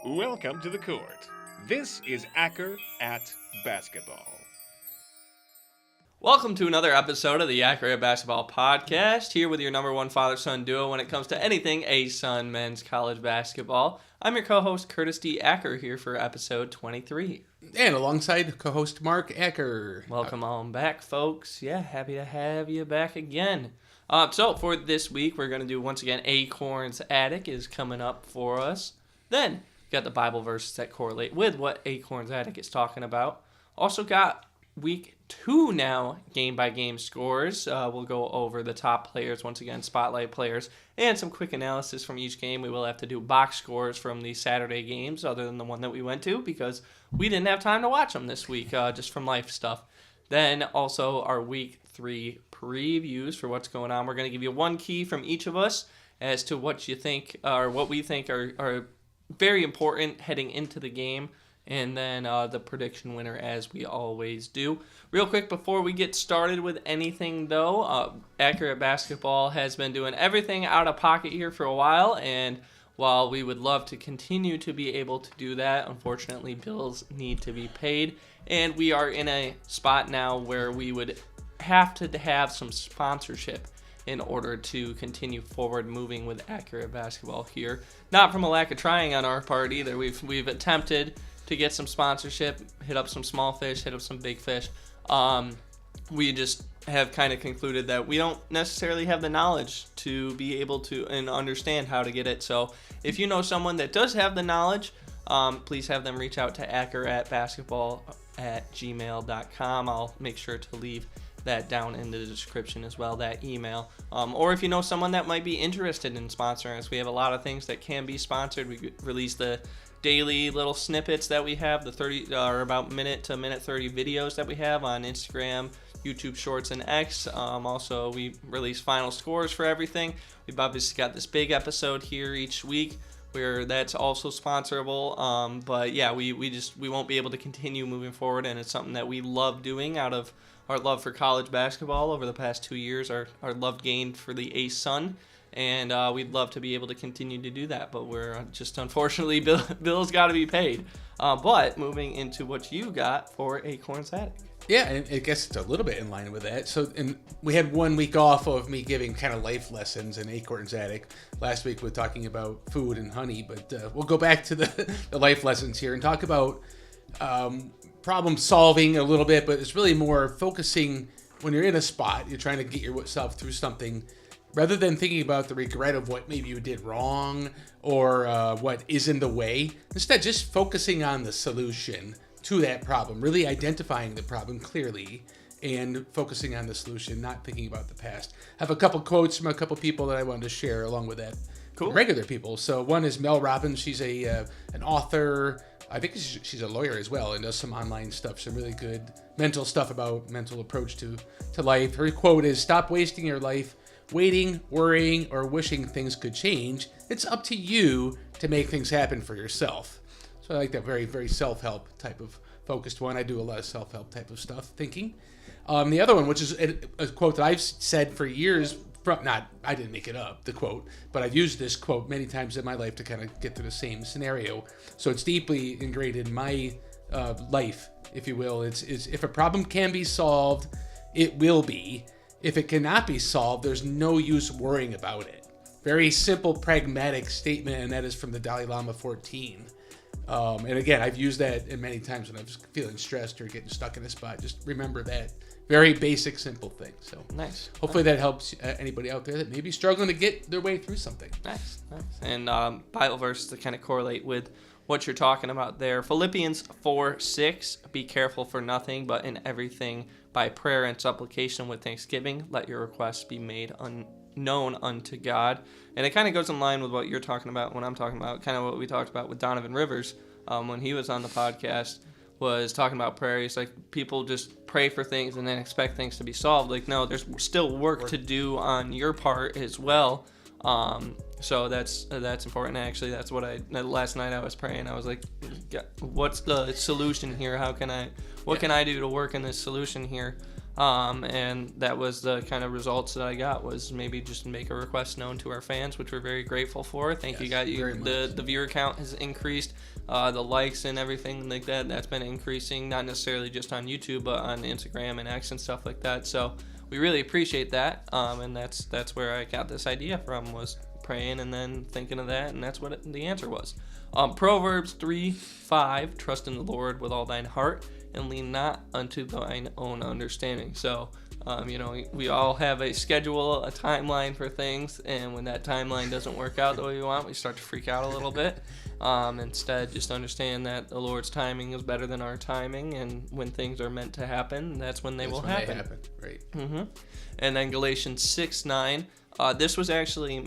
Welcome to the court. This is Acker at Basketball. Welcome to another episode of the AckeratBasketball podcast, here with your number one father-son duo when it comes to anything ASUN men's college basketball. I'm your co-host Curtis D. Acker here for episode 23. And alongside co-host Mark Acker. Welcome on back, folks. Yeah, happy to have you back again. So for this week, we're going to do, once again, Acorn's Attic is coming up for us. Then, got the Bible verses that correlate with what Acorn's Attic is talking about. Also got week 2 now, game-by-game scores. We'll go over the top players, once again, spotlight players, and some quick analysis from each game. We will have to do box scores from the Saturday games, other than the one that we went to, because we didn't have time to watch them this week, just from life stuff. Then also our week 3 previews for what's going on. We're going to give you one key from each of us as to what you think, or what we think are very important heading into the game, and then the prediction winner, as we always do. Real quick before we get started with anything, though, Accurate Basketball has been doing everything out of pocket here for a while, and while we would love to continue to be able to do that, unfortunately, bills need to be paid, and we are in a spot now where we would have to have some sponsorship in order to continue forward moving with Accurate Basketball here. Not from a lack of trying on our part either. We've attempted to get some sponsorship, hit up some small fish, hit up some big fish. We just have kind of concluded that we don't necessarily have the knowledge to be able to and understand how to get it. So if you know someone that does have the knowledge, please have them reach out to ackeratbasketball@gmail.com. I'll make sure to leave that down in the description as well, that email. Or if you know someone that might be interested in sponsoring us, we have a lot of things that can be sponsored. We release the daily little snippets that we have, the 30 or about minute to minute 30 videos that we have on Instagram, YouTube Shorts, and X. Also, we release final scores for everything. We've obviously got this big episode here each week where that's also sponsorable. But yeah, we won't be able to continue moving forward, and it's something that we love doing out of our love for college basketball over the past 2 years, our love gained for the ASUN, and we'd love to be able to continue to do that, but we're just, unfortunately, bills got to be paid. But moving into what you got for Acorn's Attic. Yeah, and I guess it's a little bit in line with that. So, and we had 1 week off of me giving kind of life lessons in Acorn's Attic. Last week we were talking about food and honey, but we'll go back to the life lessons here and talk about problem solving a little bit, but it's really more focusing when you're in a spot, you're trying to get yourself through something, rather than thinking about the regret of what maybe you did wrong or what is in the way. Instead, just focusing on the solution to that problem, really identifying the problem clearly and focusing on the solution, not thinking about the past. I have a couple quotes from a couple people that I wanted to share along with that. Cool. Regular people. So one is Mel Robbins. She's an author. I think she's a lawyer as well and does some online stuff, some really good mental stuff about mental approach to life. Her quote is, "Stop wasting your life waiting, worrying, or wishing things could change. It's up to you to make things happen for yourself." So I like that very, very self-help type of focused one. I do a lot of self-help type of stuff, thinking. The other one, which is a quote that I've said for years, I didn't make it up, the quote, but I've used this quote many times in my life to kind of get through the same scenario. So it's deeply ingrained in my life, if you will. It's if a problem can be solved, it will be. If it cannot be solved, there's no use worrying about it. Very simple, pragmatic statement, and that is from the Dalai Lama 14. And again, I've used that many times when I'm feeling stressed or getting stuck in a spot. Just remember that. Very basic, simple thing. So nice. Hopefully that helps anybody out there that may be struggling to get their way through something. Nice. And Bible verses to kind of correlate with what you're talking about there. Philippians 4:6, "Be careful for nothing, but in everything by prayer and supplication with thanksgiving, let your requests be made known unto God." And it kind of goes in line with what you're talking about when I'm talking about, kind of what we talked about with Donovan Rivers when he was on the podcast, was talking about prayer. He's like, people just pray for things and then expect things to be solved. Like, no, there's still work to do on your part as well. So that's important. Actually, that's what last night I was praying. I was like, what's the solution here? What can I do to work in this solution here? And that was the kind of results that I got, was maybe just make a request known to our fans, which we're very grateful for. Thank you guys. The viewer count has increased. The likes and everything like that, that's been increasing, not necessarily just on YouTube, but on Instagram and X and stuff like that. So we really appreciate that. And that's where I got this idea from, was praying and then thinking of that, and that's what the answer was. Proverbs 3:5, trust in the Lord with all thine heart, and lean not unto thine own understanding. So, we all have a schedule, a timeline for things, and when that timeline doesn't work out the way we want, we start to freak out a little bit. Instead, just understand that the Lord's timing is better than our timing, and when things are meant to happen, that's when they will happen. Right. Mm-hmm. And then Galatians 6:9. This was actually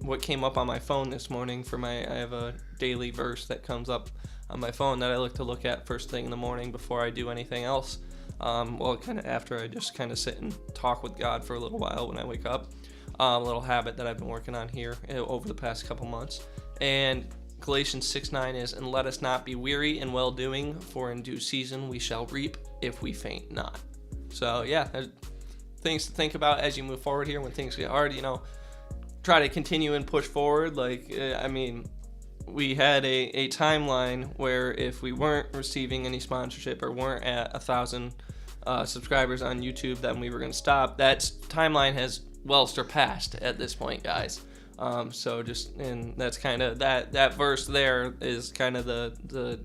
what came up on my phone this morning. I have a daily verse that comes up on my phone that I look at first thing in the morning before I do anything else. Kind of after I just kind of sit and talk with God for a little while when I wake up. A little habit that I've been working on here over the past couple months. And Galatians 6:9 is, and let us not be weary in well-doing, for in due season we shall reap if we faint not. So, yeah, things to think about as you move forward here when things get hard. Try to continue and push forward. We had a timeline where if we weren't receiving any sponsorship or weren't at 1,000 subscribers on YouTube, then we were going to stop. That timeline has well surpassed at this point, guys. And that's kind of that verse there is kind of the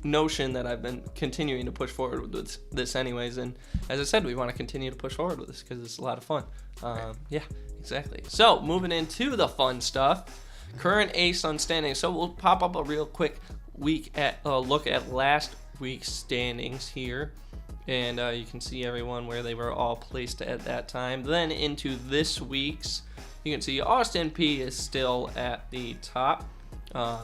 notion that I've been continuing to push forward with this anyways. And as I said, we want to continue to push forward with this because it's a lot of fun. Yeah, exactly. So moving into the fun stuff, current ASUN standings. So we'll pop up a real quick look at last week's standings here. And you can see everyone where they were all placed at that time. Then into this week's, you can see Austin Peay is still at the top.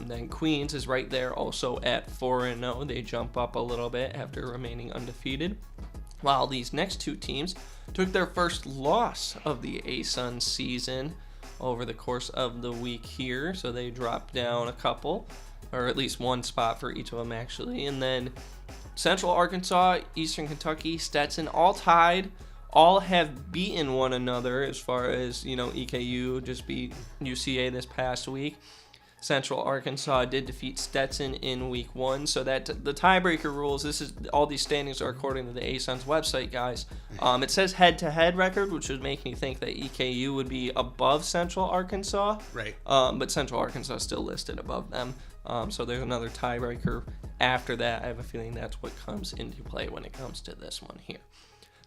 Then Queens is right there also at 4-0. They jump up a little bit after remaining undefeated. While these next two teams took their first loss of the ASUN season over the course of the week here. So they dropped down a couple, or at least one spot for each of them actually. And then Central Arkansas, Eastern Kentucky, Stetson, all tied. All have beaten one another as far as, EKU just beat UCA this past week. Central Arkansas did defeat Stetson in week 1. So that the tiebreaker rules, all these standings are according to the ASUN's website, guys. It says head-to-head record, which would make me think that EKU would be above Central Arkansas. Right. But Central Arkansas is still listed above them. So there's another tiebreaker after that. I have a feeling that's what comes into play when it comes to this one here.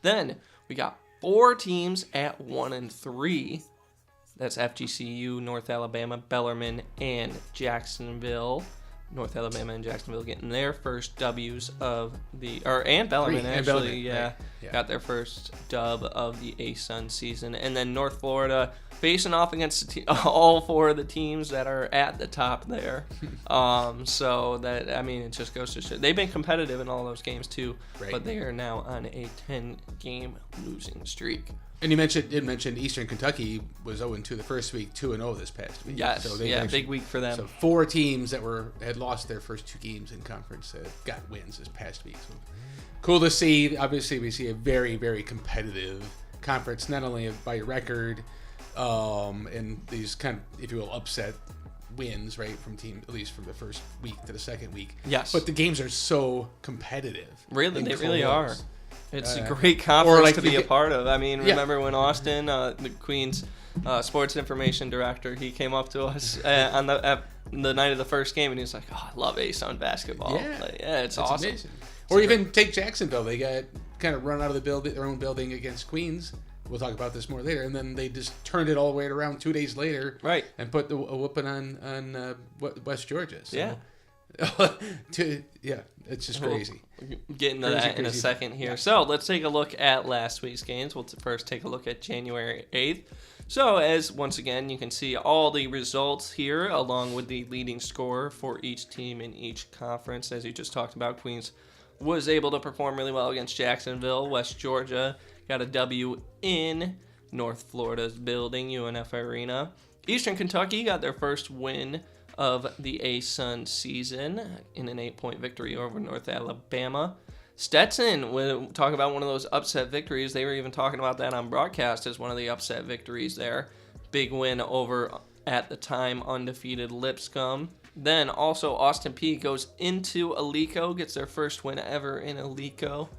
Then we got 4 teams at 1-3. That's FGCU, North Alabama, Bellarmine, and Jacksonville. North Alabama and Jacksonville getting their first W's and Bellarmine actually, right. got their first dub of the ASUN season. And then North Florida facing off against all 4 of the teams that are at the top there. So that, it just goes to show they've been competitive in all those games too, right. But they are now on a 10-game losing streak. And you mentioned Eastern Kentucky was 0-2 the first week, 2-0 this past week. Yes, so big week for them. So 4 teams that had lost their first 2 games in conference got wins this past week. So cool to see. Obviously, we see a very, very competitive conference, not only by record, and these kind of, if you will, upset wins, right, from team, at least from the first week to the second week. Yes. But the games are so competitive. Really, they really are. It's a great conference to be a part of. Remember when Austin, the Queen's sports information director, he came up to us on the night of the first game, and he was like, "Oh, I love ASUN basketball." Yeah, it's awesome. Amazing. Or even take Jacksonville. They got kind of run out of their own building against Queens. We'll talk about this more later. And then they just turned it all the way around 2 days later, right? And put a whooping on West Georgia. So. Yeah. It's just crazy. We'll get into that in a second here. Yeah. So let's take a look at last week's games. We'll first take a look at January 8th. So as once again, you can see all the results here along with the leading scorer for each team in each conference. As you just talked about, Queens was able to perform really well against Jacksonville. West Georgia got a W in North Florida's building, UNF Arena. Eastern Kentucky got their first win of the ASUN season in an 8-point victory over North Alabama. Stetson, when talk about one of those upset victories, they were even talking about that on broadcast as one of the upset victories there. Big win over, at the time, undefeated Lipscomb. Then also Austin Peay goes into Alico, gets their first win ever in Alico.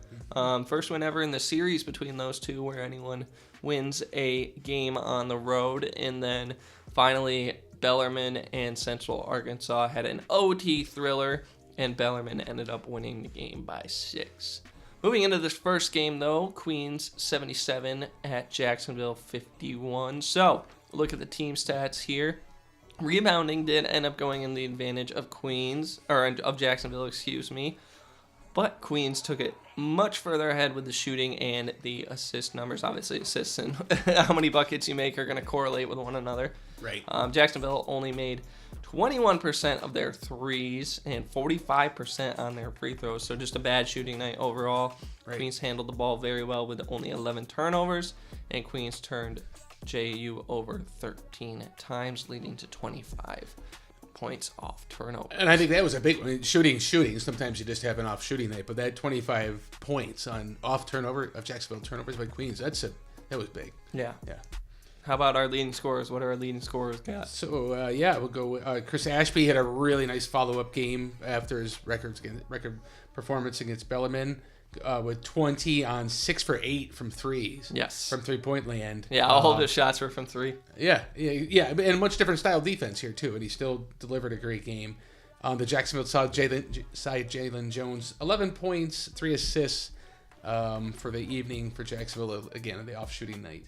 First win ever in the series between those two where anyone wins a game on the road. And then finally, Bellarmine and Central Arkansas had an OT thriller, and Bellarmine ended up winning the game by 6. Moving into this first game, though, Queens 77 at Jacksonville 51. So, look at the team stats here. Rebounding did end up going in the advantage of Jacksonville, excuse me. But Queens took it much further ahead with the shooting and the assist numbers. Obviously, assists and how many buckets you make are going to correlate with one another. Right. Jacksonville only made 21% of their threes and 45% on their free throws. So just a bad shooting night overall. Right. Queens handled the ball very well with only 11 turnovers, and Queens turned JU over 13 times, leading to 25 points off turnover. And I think that was a big one. Shooting. Sometimes you just have an off shooting night, but that 25 points on off turnover of Jacksonville turnovers by Queens, that was big. Yeah. Yeah. How about our leading scorers? What are our leading scorers got? So, we'll go with Chris Ashby had a really nice follow-up game after his record performance against Bellarmine with 20 on 6 for 8 from threes. Yes. From three-point land. Yeah, all of his shots were from 3. Yeah, and a much different style defense here, too, and he still delivered a great game. On the Jacksonville side, Jalen Jones, 11 points, 3 assists for the evening for Jacksonville, again, the off-shooting night.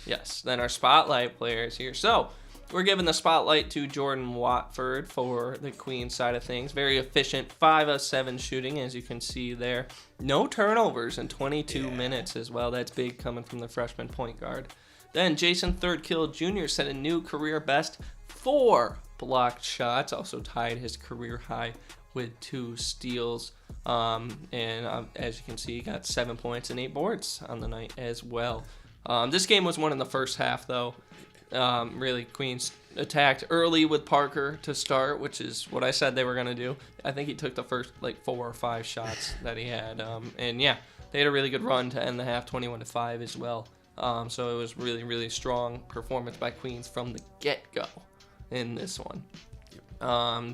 Yes, then our spotlight players here. So, we're giving the spotlight to Jordan Watford for the Queens side of things. Very efficient, 5 of 7 shooting, as you can see there. No turnovers in 22 minutes as well. That's big coming from the freshman point guard. Then Jason Thirdkill Jr. set a new career best, 4 blocked shots. Also tied his career high with 2 steals. As you can see, he got 7 points and 8 boards on the night as well. This game was won in the first half, though. Really, Queens attacked early with Parker to start, which is what I said they were going to do. I think he took the first 4 or 5 shots that he had. They had a really good run to end the half, 21-5 as well. So it was really, really strong performance by Queens from the get-go in this one.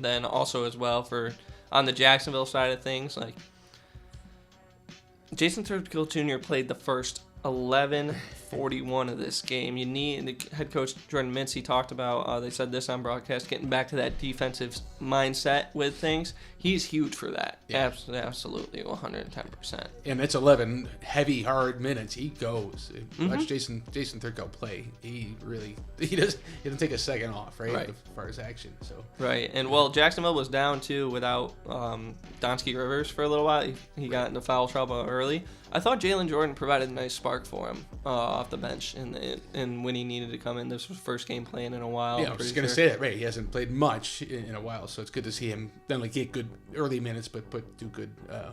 Then also as well on the Jacksonville side of things, Jason Thirdkill Jr. played the first 11:41 of this game. You need the head coach Jordan Mintz. He talked about. They said this on broadcast, getting back to that defensive mindset with things. He's huge for that. Yeah. Absolutely, 110%. And it's 11 heavy, hard minutes. He goes. Watch Jason Thirdkill play. He doesn't take a second off, right? As far as action. So right, and Jacksonville was down too without Donsky Rivers for a little while. He got into foul trouble early. I thought Jalen Jordan provided a nice spark for him off the bench, and when he needed to come in, this was first game playing in a while. Yeah, I was just going to say that, right? He hasn't played much in a while, so it's good to see him not only get good early minutes, but do good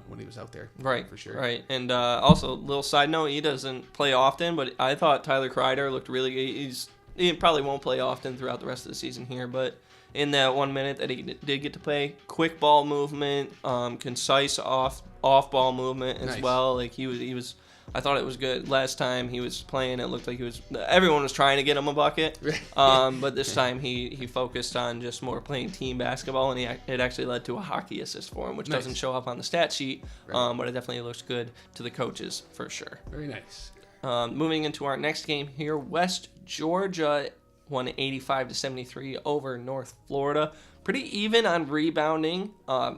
when he was out there. Right, for sure. Right, and also, little side note, he doesn't play often, but I thought Tyler Kreider looked really good. He probably won't play often throughout the rest of the season here, but in that 1 minute that he did get to play, quick ball movement, concise off ball movement as well. He was. I thought it was good. Last time he was playing, it looked like everyone was trying to get him a bucket. But this time he focused on just more playing team basketball, and it actually led to a hockey assist for him, which doesn't show up on the stat sheet, but it definitely looks good to the coaches for sure. Very nice. Moving into our next game here, West Georgia won 85-73 over North Florida. Pretty even on rebounding.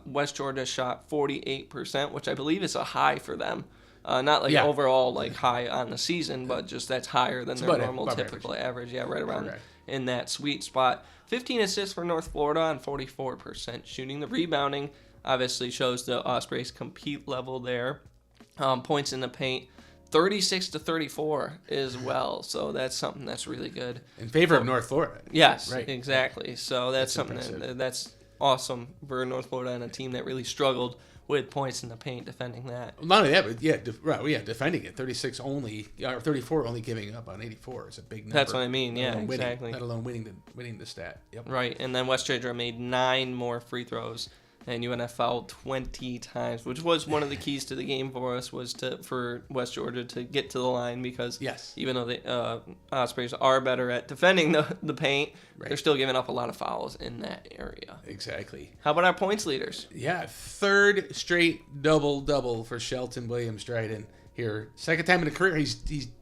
West Georgia shot 48%, which I believe is a high for them. Not overall high on the season, but just that's higher than their normal typical average. Yeah, right around in that sweet spot. 15 assists for North Florida on 44% shooting. The rebounding obviously shows the Ospreys' compete level there. Points in the paint, 36-34 as well. So that's something that's really good. In favor of North Florida. Yes, exactly. So that's something that's awesome for North Florida and a team that really struggled with points in the paint defending that. Well, not only that, but defending it. 36 only, or 34 only giving up on 84 is a big number. That's what I mean. Yeah, exactly. Let alone winning the stat. Yep. Right, and then West Georgia made 9 more free throws and UNF fouled 20 times, which was one of the keys to the game for us, was for West Georgia to get to the line, because even though the Ospreys are better at defending the paint, they're still giving up a lot of fouls in that area. Exactly. How about our points leaders? Yeah, third straight double-double for Shelton Williams-Dryden here. Second time in a career he's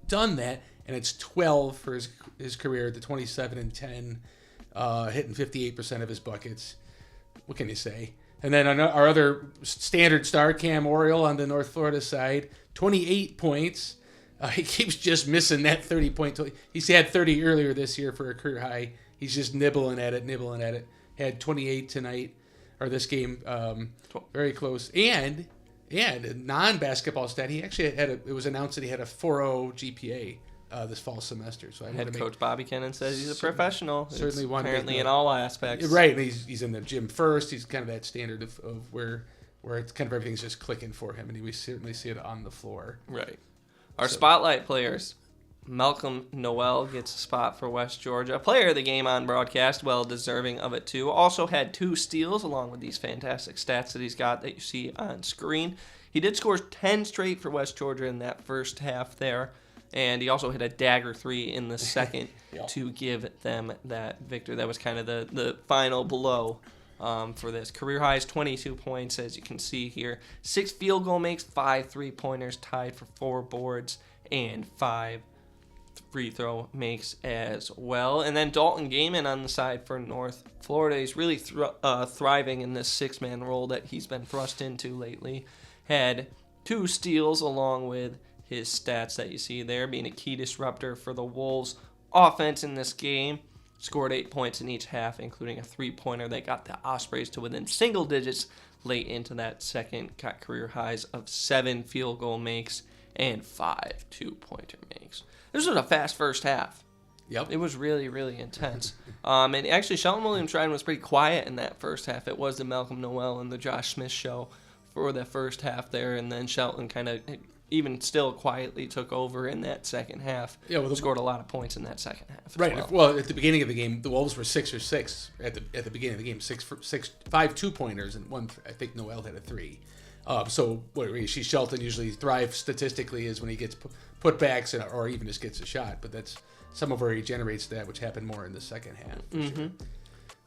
done that, and it's 12 for his career, the 27 and 10, hitting 58% of his buckets. What can you say? And then our other standard star, Cam Oriole, on the North Florida side, 28 points. He keeps just missing that 30-point. He's had 30 earlier this year for a career high. He's just nibbling at it. Had 28 tonight, or this game, very close. And a non-basketball stat, he actually it was announced that he had a 4.0 GPA this fall semester. So Head coach Bobby Kennan says he's a professional. Certainly one. Apparently in all aspects. Right, and he's in the gym first. He's kind of that standard of where it's kind of everything's just clicking for him, and we certainly see it on the floor. Right. Our spotlight players. Malcolm Noel gets a spot for West Georgia. Player of the game on broadcast, well deserving of it too. Also had 2 steals along with these fantastic stats that he's got that you see on screen. He did score 10 straight for West Georgia in that first half there. And he also hit a dagger 3 in the second to give them that victory. That was kind of the final blow for this. Career highs, 22 points, as you can see here. 6 field goal makes, 5 3-pointers, tied for 4 boards, and 5 free throw makes as well. And then Dalton Gaiman on the side for North Florida. He's really thriving in this 6-man role that he's been thrust into lately. Had 2 steals along with his stats that you see there, being a key disruptor for the Wolves' offense in this game. Scored 8 points in each half, including a 3-pointer that got the Ospreys to within single digits late into that second. Got career highs of 7 field goal makes and 5 2-pointer makes. This was a fast first half. Yep. It was really, really intense. And actually, Shelton Williams-Dryden was pretty quiet in that first half. It was the Malcolm Noel and the Josh Smith show for the first half there, and then Shelton kind of even still quietly took over in that second half. Yeah, well, scored a lot of points in that second half. Right. Well, at the beginning of the game, the Wolves were 6 for 6 at the beginning of the game. 5 2-pointers, and one. I think Noel had a 3. So what we see Shelton usually thrives statistically is when he gets putbacks or even just gets a shot. But that's some of where he generates that, which happened more in the second half. Sure.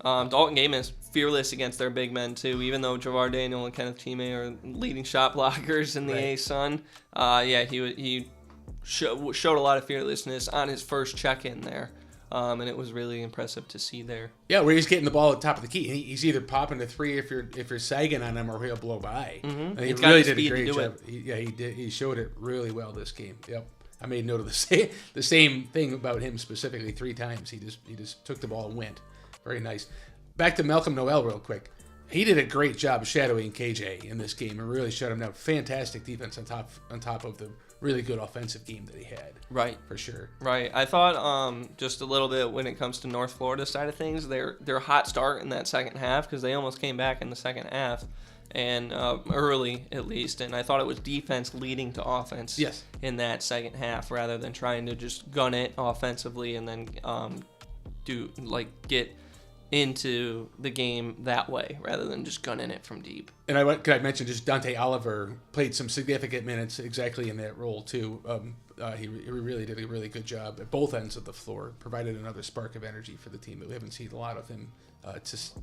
Dalton Gaiman is fearless against their big men, too, even though Javar Daniel and Kenneth Peay are leading shot blockers in the ASUN. He showed a lot of fearlessness on his first check-in there, and it was really impressive to see there. Yeah, where he's getting the ball at the top of the key. He's either popping a 3 if you're sagging on him, or he'll blow by. And he really did a great job. He did. He showed it really well this game. Yep. I made note of the same thing about him specifically 3 times. He just took the ball and went. Very nice. Back to Malcolm Noel real quick. He did a great job shadowing KJ in this game and really shut him down. Fantastic defense on top of the really good offensive game that he had. Right. For sure. Right. I thought just a little bit when it comes to North Florida side of things, their hot start in that second half, because they almost came back in the second half, and early at least, and I thought it was defense leading to offense in that second half rather than trying to just gun it offensively and then get into the game that way rather than just gunning it from deep. And could I mention just Dante Oliver played some significant minutes exactly in that role too. He really did a really good job at both ends of the floor, provided another spark of energy for the team that we haven't seen a lot of him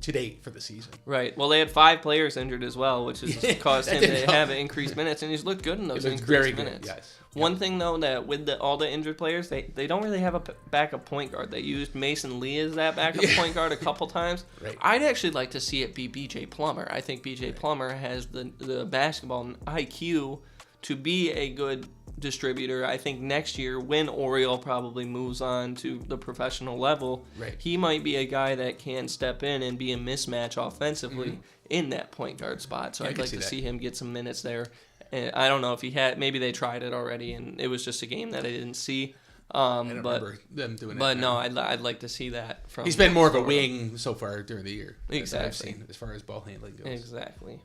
to date for the season. Right. Well, they had 5 players injured as well, which has caused him to have increased minutes, and he's looked good in those increased minutes. Yes. One thing, though, that with all the injured players, they don't really have a backup point guard. They used Mason Lee as that backup point guard a couple times. Right. I'd actually like to see it be B.J. Plummer. I think B.J. Plummer has the basketball IQ to be a good distributor. I think next year, when Oriole probably moves on to the professional level, he might be a guy that can step in and be a mismatch offensively in that point guard spot. So I'd like to see him get some minutes there. And I don't know if he had. Maybe they tried it already, and it was just a game that I didn't see. I don't remember them doing it. But no, I'd like to see that from. He's been more of a wing so far during the year. Exactly. I've seen as far as ball handling goes. Exactly.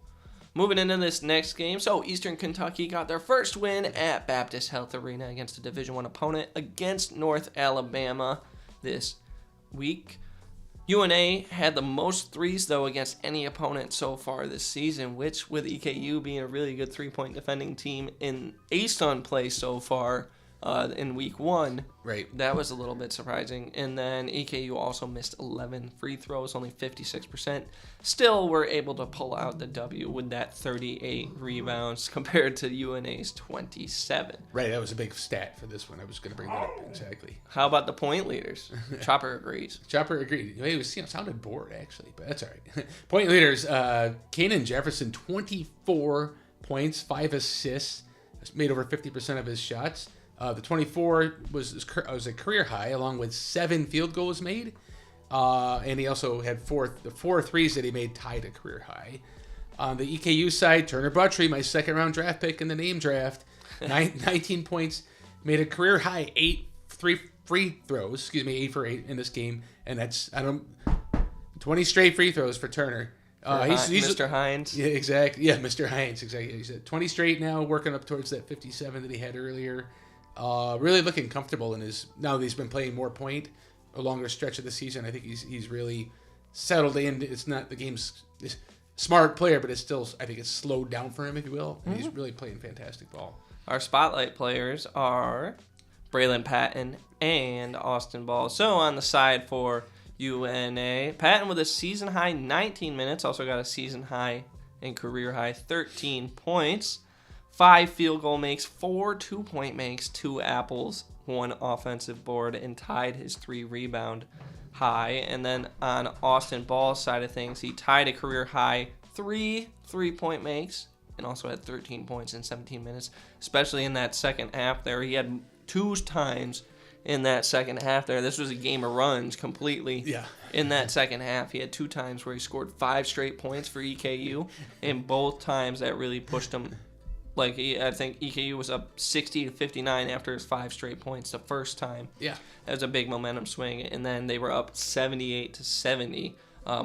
Moving into this next game, so Eastern Kentucky got their first win at Baptist Health Arena against a Division I opponent against North Alabama this week. UNA had the most threes, though, against any opponent so far this season, which, with EKU being a really good three-point defending team in ASUN play so far in week 1, Right. that was a little bit surprising. And then EKU also missed 11 free throws, only 56%. Still were able to pull out the W with that 38 rebounds compared to UNA's 27. Right, that was a big stat for this one. I was going to bring that up exactly. How about the point leaders? Chopper agrees. Chopper agreed. It was, sounded bored, actually, but that's all right. Point leaders, Kanan Jefferson, 24 points, 5 assists, made over 50% of his shots. The 24 was a career high, along with 7 field goals made. And he also had the 4 threes that he made tied a career high. On the EKU side, Turner Buttrey, my second-round draft pick in the name draft, 19 points, made a career high 8 free throws. 8 for 8 in this game, and that's 20 straight free throws for Turner. He's Mr. Hines. Yeah, exactly. Yeah, Mr. Hines, exactly. He's at 20 straight now, working up towards that 57 that he had earlier. Really looking comfortable in now that he's been playing more point a longer stretch of the season. I think he's really settled in. It's not the game's smart player, but it's still, I think it's slowed down for him, if you will. And he's really playing fantastic ball. Our spotlight players are Braylon Patton and Austin Ball. So on the side for UNA, Patton with a season high 19 minutes, also got a season high and career high 13 points. 5 field goal makes, 4 2-point makes, 2 apples, 1 offensive board, and tied his 3 rebound high. And then on Austin Ball's side of things, he tied a career high 3 3-point makes and also had 13 points in 17 minutes, especially in that second half there. He had 2 times in that second half there. This was a game of runs completely. Yeah. In that second half, he had 2 times where he scored 5 straight points for EKU, and both times that really pushed him. I think EKU was up 60-59 after his 5 straight points the first time. Yeah. That was a big momentum swing. And then they were up 78-70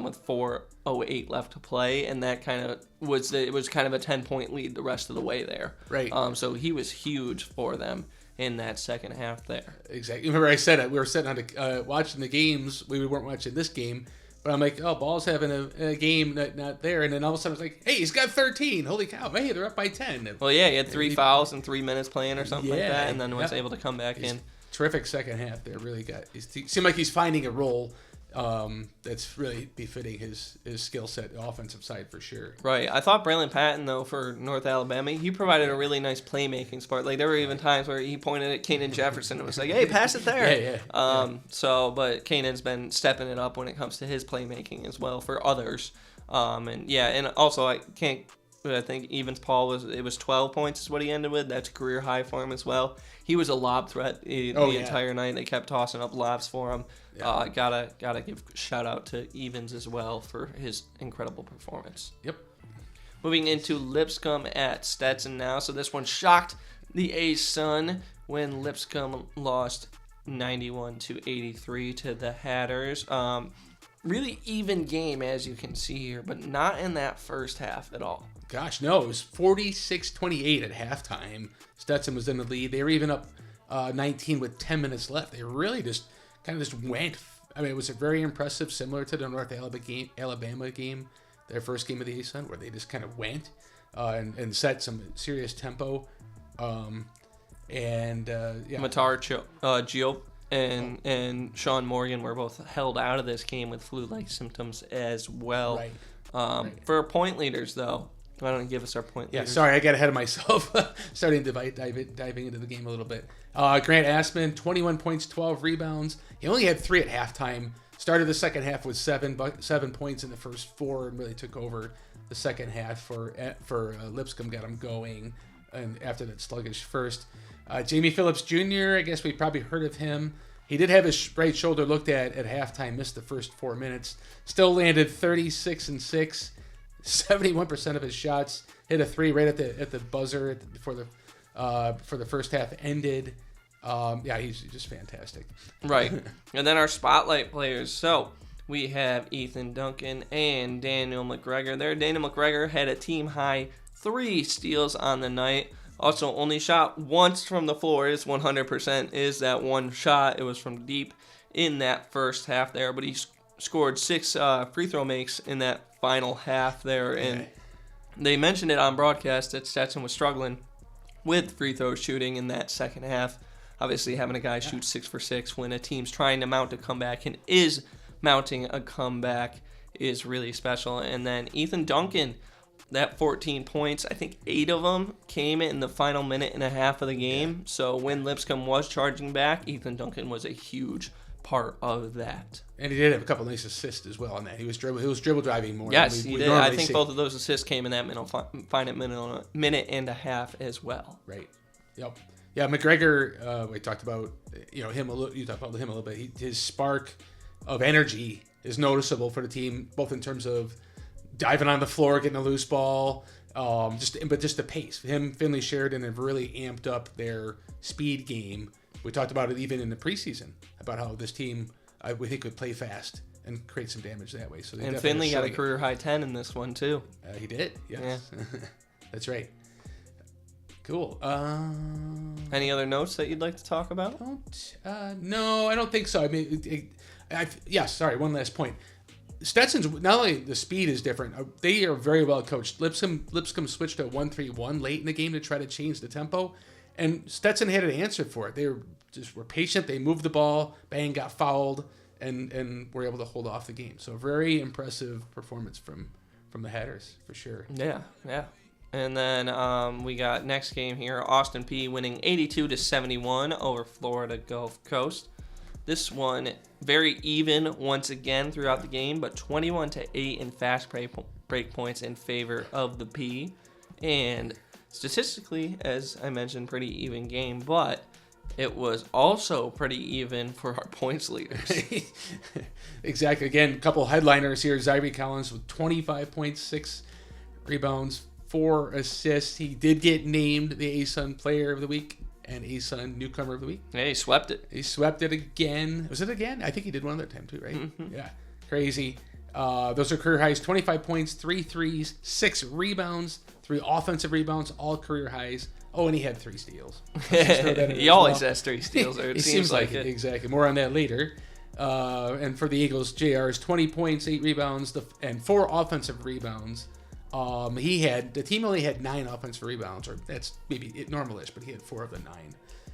with 4:08 left to play. And that kind of was a 10-point lead the rest of the way there. Right. So he was huge for them in that second half there. Exactly. Remember I said it. We were sitting on watching the games. We weren't watching this game. But I'm like, oh, Ball's having a game not there. And then all of a sudden, it's like, hey, he's got 13. Holy cow. Hey, they're up by 10. Well, yeah, he had 3 fouls in 3 minutes playing or something like Yeah, that, and then was able to come back in. Terrific second half there. Really he seemed like he's finding a role that's really befitting his skill set, the offensive side for sure. Right. I thought Braylon Patton, though, for North Alabama, he provided a really nice playmaking spot. Like, there were even times where he pointed at Kanan Jefferson and was like, hey, pass it there. Yeah. But Kanan's been stepping it up when it comes to his playmaking as well for others. And also I think Evans Paul was 12 points is what he ended with. That's a career high for him as well. He was a lob threat the entire night. They kept tossing up lobs for him. Yeah. Gotta give a shout out to Evans as well for his incredible performance. Yep. Moving into Lipscomb at Stetson now. So this one shocked the ASUN when Lipscomb lost 91-83 to the Hatters. Really even game, as you can see here, but not in that first half at all. Gosh, no. It was 46-28 at halftime. Stetson was in the lead. They were even up 19 with 10 minutes left. They really just went. I mean, it was very impressive, similar to the North Alabama game, their first game of the ASUN, where they just kind of went and set some serious tempo. Matar Gio and Sean Morgan were both held out of this game with flu-like symptoms as well. Right. For our point leaders, though, why don't you give us our point leaders? Yeah, sorry, I got ahead of myself. Starting to diving into the game a little bit. Grant Assman, 21 points, 12 rebounds. He only had 3 at halftime. Started the second half with 7 points in the first 4 and really took over the second half for Lipscomb, got him going. And after that sluggish first. Jamie Phillips Jr., I guess we probably heard of him. He did have his right shoulder looked at halftime, missed the first 4 minutes. Still landed 36-6, 71% of his shots. Hit a 3 right at the buzzer before the first half ended. He's just fantastic. Right. And then our spotlight players. So we have Ethan Duncan and Daniel McGregor there. Daniel McGregor had a team high 3 steals on the night. Also, only shot once from the floor. Is 100% is that one shot. It was from deep in that first half there, but he scored 6 free throw makes in that final half there, and they mentioned it on broadcast that Stetson was struggling with free throw shooting in that second half. Obviously, having a guy shoot 6 for 6 when a team's trying to mount a comeback and is mounting a comeback is really special. And then Ethan Duncan, that 14 points, I think 8 of them came in the final minute and a half of the game. So when Lipscomb was charging back, Ethan Duncan was a huge part of that. And he did have a couple nice assists as well on that. He was dribble driving more. Yes, than he we did. I think see. both of those assists came in that final minute and a half as well. Right. Yep. Yeah, McGregor, we talked about him a little. You talked about him a little bit. His spark of energy is noticeable for the team, both in terms of diving on the floor, getting a loose ball, just the pace. Finley Sheridan have really amped up their speed game. We talked about it even in the preseason about how this team, we think, could play fast and create some damage that way. So and Finley got a career high 10 in this one too. He did. Yes, yeah. That's right. Cool. Any other notes that you'd like to talk about? No, I don't think so. I mean, sorry. One last point. Stetson's, not only the speed is different, they are very well coached. Lipscomb switched to 1-3-1 late in the game to try to change the tempo, and Stetson had an answer for it. They were patient. They moved the ball, bang, got fouled, and were able to hold off the game. So very impressive performance from the Hatters for sure. Yeah. And then we got next game here, Austin Peay winning 82-71 over Florida Gulf Coast. This one very even once again throughout the game, but 21-8 in fast break points in favor of the Peay. And statistically, as I mentioned, pretty even game, but it was also pretty even for our points leaders. Exactly. Again, a couple headliners here. Zyree Collins with 25.6 rebounds, 4 assists. He did get named the ASUN Player of the Week and ASUN Newcomer of the Week. Yeah, he swept it. He swept it again. Was it again? I think he did one other time too, right? Mm-hmm. Yeah. Crazy. Those are career highs. 25 points, 3 threes, 6 rebounds, 3 offensive rebounds, all career highs. Oh, and he had 3 steals. He always has 3 steals. Or it seems like it. Exactly. More on that later. And for the Eagles, JR is 20 points, 8 rebounds, and 4 offensive rebounds. The team only had 9 offensive rebounds, or that's maybe normal-ish, but he had 4 of the 9.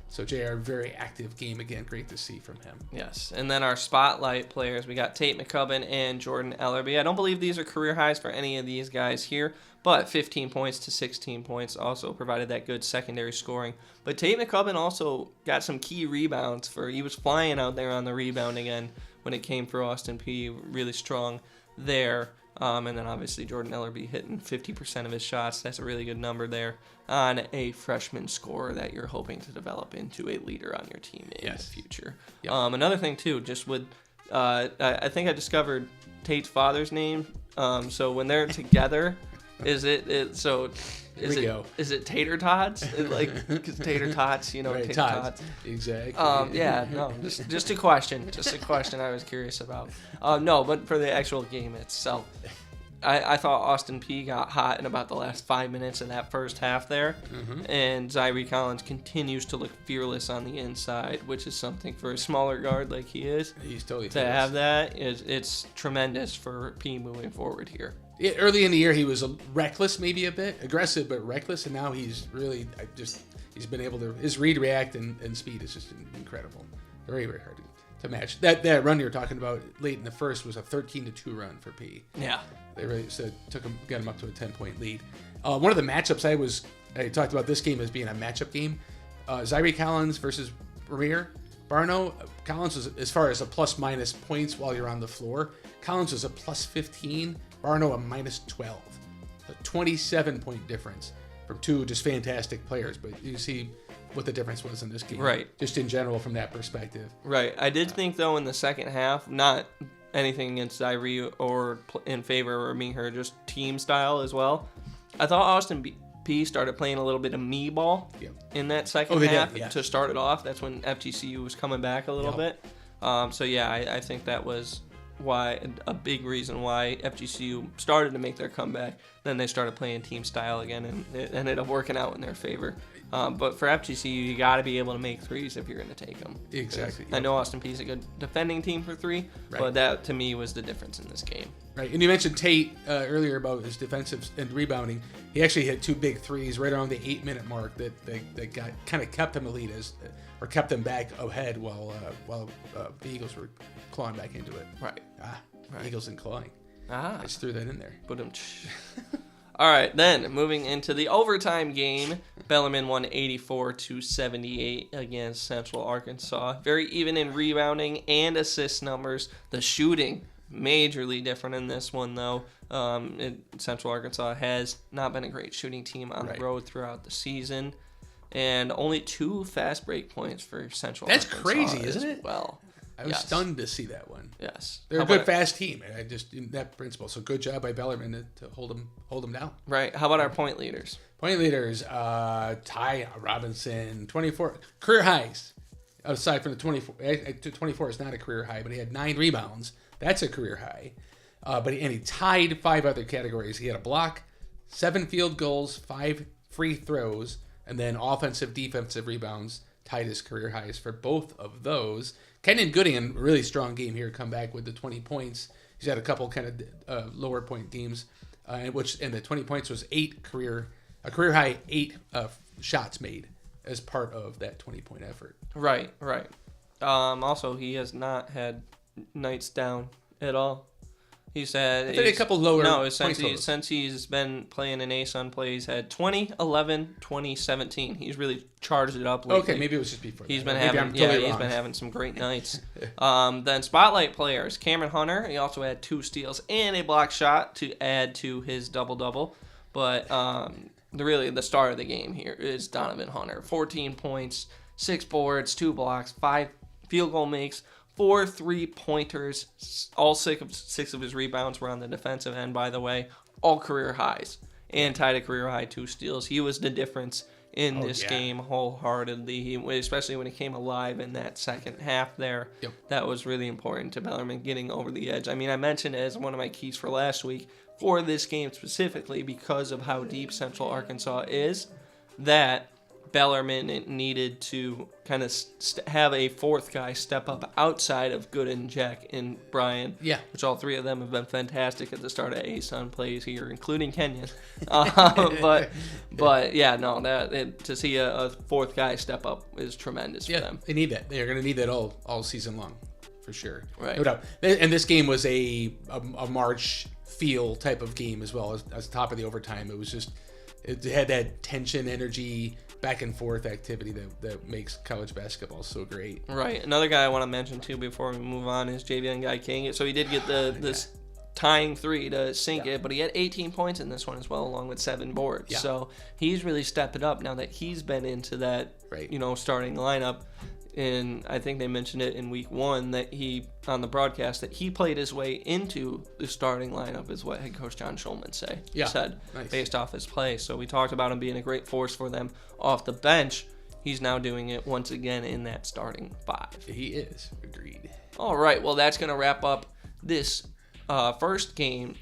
So JR, very active game again. Great to see from him. Yes, and then our spotlight players, we got Tate McCubbin and Jordan Ellerby. I don't believe these are career highs for any of these guys here, but 15 points to 16 points also provided that good secondary scoring. But Tate McCubbin also got some key rebounds. He was flying out there on the rebounding end when it came for Austin Peay, really strong there. And then obviously Jordan Ellerby hitting 50% of his shots. That's a really good number there on a freshman scorer that you're hoping to develop into a leader on your team in the future. Yep. Another thing too, just with I think I discovered Tate's father's name. So when they're together, is it Tater Tots? Because Tater Tots, right, Tater Tots. Exactly. Just a question. Just a question I was curious about. No, but for the actual game itself, I thought Austin Peay got hot in about the last 5 minutes of that first half there, and Zyree Collins continues to look fearless on the inside, which is something for a smaller guard like he is. He's totally to have that. It's tremendous for Peay moving forward here. Yeah, early in the year, he was reckless, maybe a bit aggressive, but reckless, and now he's really he's been able to. His read, react, and speed is just incredible. Very, very hard to match. That run you're talking about late in the first was a 13-2 run for Peay. Yeah, they really got him up to a 10-point lead. One of the matchups I talked about this game as being a matchup game. Zyree Collins versus Ramir Barno. Collins was, as far as a plus-minus points while you're on the floor, Collins was a plus 15. Barno a minus 12. A 27-point difference from 2 just fantastic players. But you see what the difference was in this game. Right. Just in general from that perspective. Right. I did think, though, in the second half, not anything against Zyree or in favor of Ramir, just team style as well. I thought Austin Peay started playing a little bit of me ball in that second half to start it off. That's when FGCU was coming back a little bit. I think that was a big reason why FGCU started to make their comeback. Then they started playing team style again, and it ended up working out in their favor. But for FGCU, you got to be able to make threes if you're going to take them. Exactly. I know Austin Peay is a good defending team for three, but that to me was the difference in this game. Right, and you mentioned Tate earlier about his defensive and rebounding. He actually hit 2 big threes right around the 8-minute mark that got kind of kept them elite or kept them back ahead while the Eagles were clawing back into it. Right. Eagles and clawing. I just threw that in there. All right, then moving into the overtime game, Bellarmine won 84-78 against Central Arkansas. Very even in rebounding and assist numbers. The shooting majorly different in this one, though. Central Arkansas has not been a great shooting team on the road throughout the season, and only 2 fast break points for Central. That's Arkansas crazy, isn't it? Well, I was stunned to see that one. Yes, they're a good fast team. I just in that principle. So good job by Bellarmine to hold them down. Right. How about our point leaders? Point leaders: Ty Robinson, 24 career highs. Aside from the 24, 24 is not a career high, but he had 9 rebounds. That's a career high. But he tied 5 other categories. He had a block, 7 field goals, 5 free throws, and then offensive, defensive rebounds tied his career highs for both of those. Kenyon Gooding, a really strong game here, come back with the 20 points. He's had a couple kind of lower point games, and the 20 points was a career high 8 shots made as part of that 20-point effort. Right. Also, he has not had nights down at all. He's had a couple lower. No, since he's been playing in ASUN play, he's had 20, 11, 20, 17. He's really charged it up lately. Okay, maybe it was just before. He's been having some great nights. Then spotlight players: Cameron Hunter. He also had 2 steals and a block shot to add to his double-double. But the star of the game here is Donovan Hunter. 14 points, 6 boards, 2 blocks, 5 field goal makes, 4 3-pointers. All 6 of his rebounds were on the defensive end, by the way. All career highs. And tied a career high 2 steals. He was the difference in this game wholeheartedly, especially when he came alive in that second half there. Yep. That was really important to Bellarmine getting over the edge. I mean, I mentioned it as one of my keys for last week for this game specifically because of how deep Central Arkansas is, that Bellarmine needed to kind of have a 4th guy step up outside of Gooden, Jack, and Brian. Yeah. Which all 3 of them have been fantastic at the start of ASUN plays here, including Kenyon. But to see a 4th guy step up is tremendous for them. They need that. They're going to need that all season long, for sure. Right. No doubt. And this game was a March feel type of game as well as top of the overtime. It was just, it had that tension, energy, back and forth activity that makes college basketball so great. Right. Another guy I want to mention too before we move on is Javion Guy King. So he did get this tying 3 to sink it, but he had 18 points in this one as well, along with 7 boards. Yeah. So he's really stepped it up now that he's been into that starting lineup. And I think they mentioned it in week 1 that on the broadcast, that he played his way into the starting lineup, is what head coach John Schulman said, based off his play. So we talked about him being a great force for them off the bench. He's now doing it once again in that starting 5. He is. Agreed. All right. Well, that's going to wrap up this first day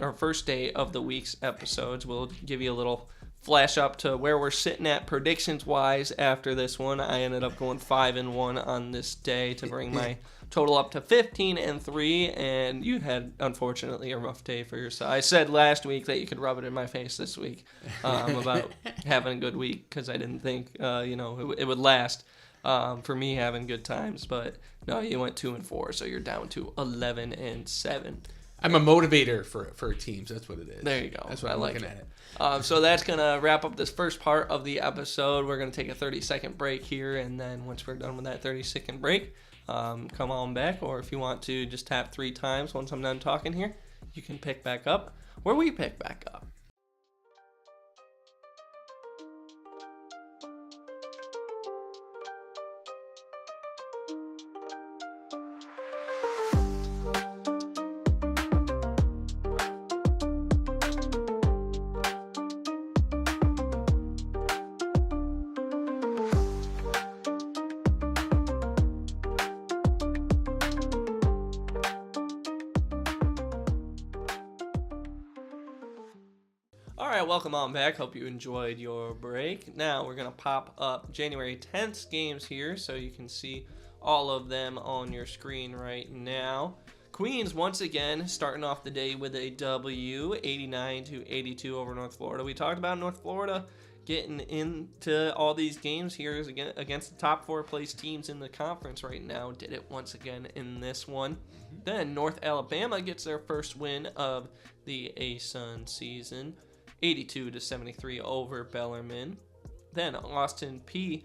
of the week's episodes. We'll give you a little flash up to where we're sitting at predictions wise after this one. I ended up going 5-1 on this day to bring my total up to 15-3, and you had unfortunately a rough day for yourself. I said last week that you could rub it in my face this week about having a good week because I didn't think it would last for me having good times, but no, you went 2-4, so you're down to 11-7. I'm a motivator for teams. That's what it is. There you go. That's what I'm looking at it. So that's going to wrap up this first part of the episode. We're going to take a 30-second break here, and then once we're done with that 30-second break, come on back. Or if you want to just tap 3 times once I'm done talking here, you can pick back up where we pick back up. All right, welcome on back. Hope you enjoyed your break. Now we're going to pop up January 10th games here so you can see all of them on your screen right now. Queens, once again, starting off the day with a W, 89-82 over North Florida. We talked about North Florida getting into all these games here against the top 4 place teams in the conference right now. Did it once again in this one. Then North Alabama gets their first win of the ASUN season, 82-73 over Bellarmine. Then Austin Peay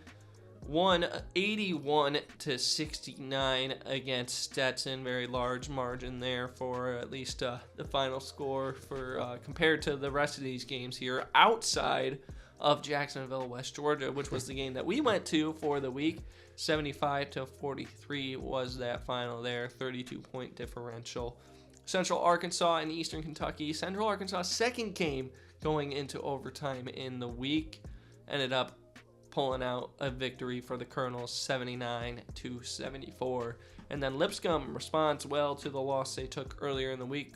won 81-69 against Stetson. Very large margin there for at least the final score for compared to the rest of these games here outside of Jacksonville, West Georgia, which was the game that we went to for the week. 75-43 was that final there, 32-point differential. Central Arkansas and Eastern Kentucky. Central Arkansas' second game going into overtime in the week ended up pulling out a victory for the Colonels, 79-74. And then Lipscomb responds well to the loss they took earlier in the week,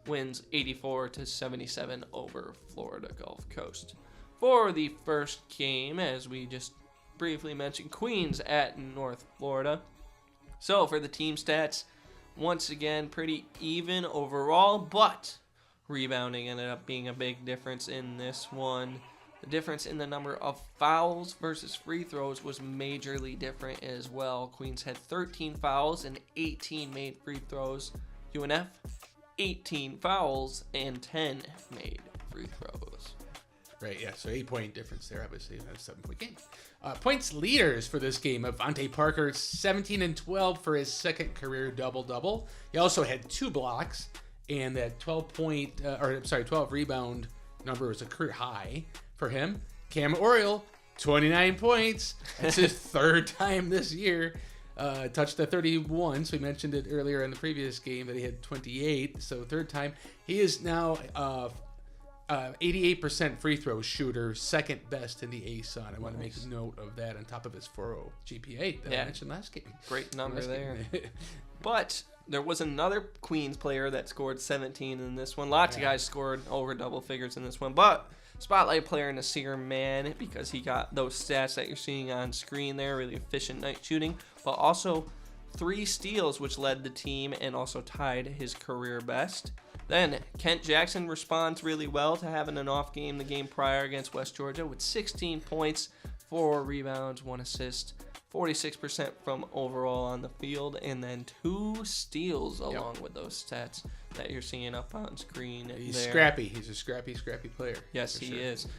wins 84-77 over Florida Gulf Coast. For the first game, as we just briefly mentioned, Queens at North Florida. So for the team stats, once again, pretty even overall, but rebounding ended up being a big difference in this one. The difference in the number of fouls versus free throws was majorly different as well. Queens had 13 fouls and 18 made free throws. UNF, 18 fouls and 10 made free throws. Right, yeah, so 8-point difference there, obviously. That's a 7-point game. Points leaders for this game, Avante Parker, 17 and 12 for his second career double-double. He also had 2 blocks, and that 12 rebound number was a career high for him. Cam Oriole, 29 points. That's his third time this year. Touched the 31, so we mentioned it earlier in the previous game that he had 28, so third time. He is now 88% free throw shooter, second best in the ASUN. I want to make a note of that on top of his 4.0 GPA that I mentioned last game. Great number there. But there was another Queens player that scored 17 in this one. Lots of guys scored over double figures in this one, but spotlight player Nasir Mann, because he got those stats that you're seeing on screen there, really efficient night shooting, but also 3 steals, which led the team and also tied his career best. Then Kent Jackson responds really well to having an off game the game prior against West Georgia with 16 points, 4 rebounds, 1 assist, 46% from overall on the field, and then 2 steals along with those stats that you're seeing up on screen. He's scrappy. He's a scrappy player. Yes, he is.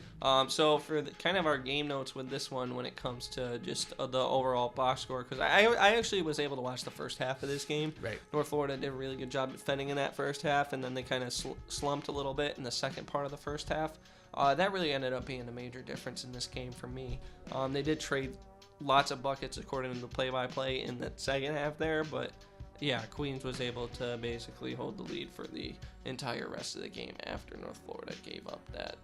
So for kind of our game notes with this one when it comes to just the overall box score, because I actually was able to watch the first half of this game. Right. North Florida did a really good job defending in that first half, and then they kind of slumped a little bit in the second part of the first half. That really ended up being a major difference in this game for me. They did trade lots of buckets according to the play-by-play in the second half there, but yeah, Queens was able to basically hold the lead for the entire rest of the game after North Florida gave up that,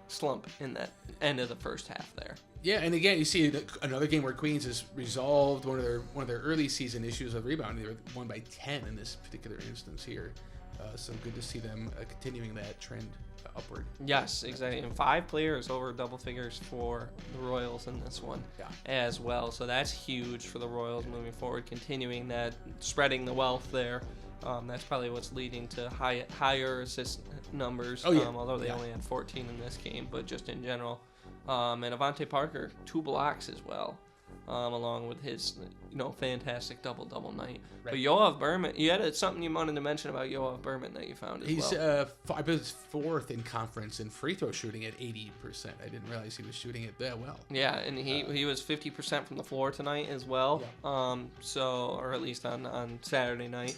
slump in that end of the first half there. Yeah, and again, you see another game where Queens has resolved one of their early season issues of rebounding. They were won by 10 in this particular instance here. So good to see them continuing that trend upward. Yes, exactly. And 5 players over double figures for the Royals in this one as well. So that's huge for the Royals moving forward, continuing that, spreading the wealth there. That's probably what's leading to higher assist numbers, although they only had 14 in this game, but just in general. And Avante Parker, 2 blocks as well, along with his fantastic double-double night. Right. But Yoav Berman, you had something you wanted to mention about Yoav Berman that you found as well. I was 4th in conference in free throw shooting at 80%. I didn't realize he was shooting it that well. Yeah, and he was 50% from the floor tonight as well. Yeah. Or at least on Saturday night.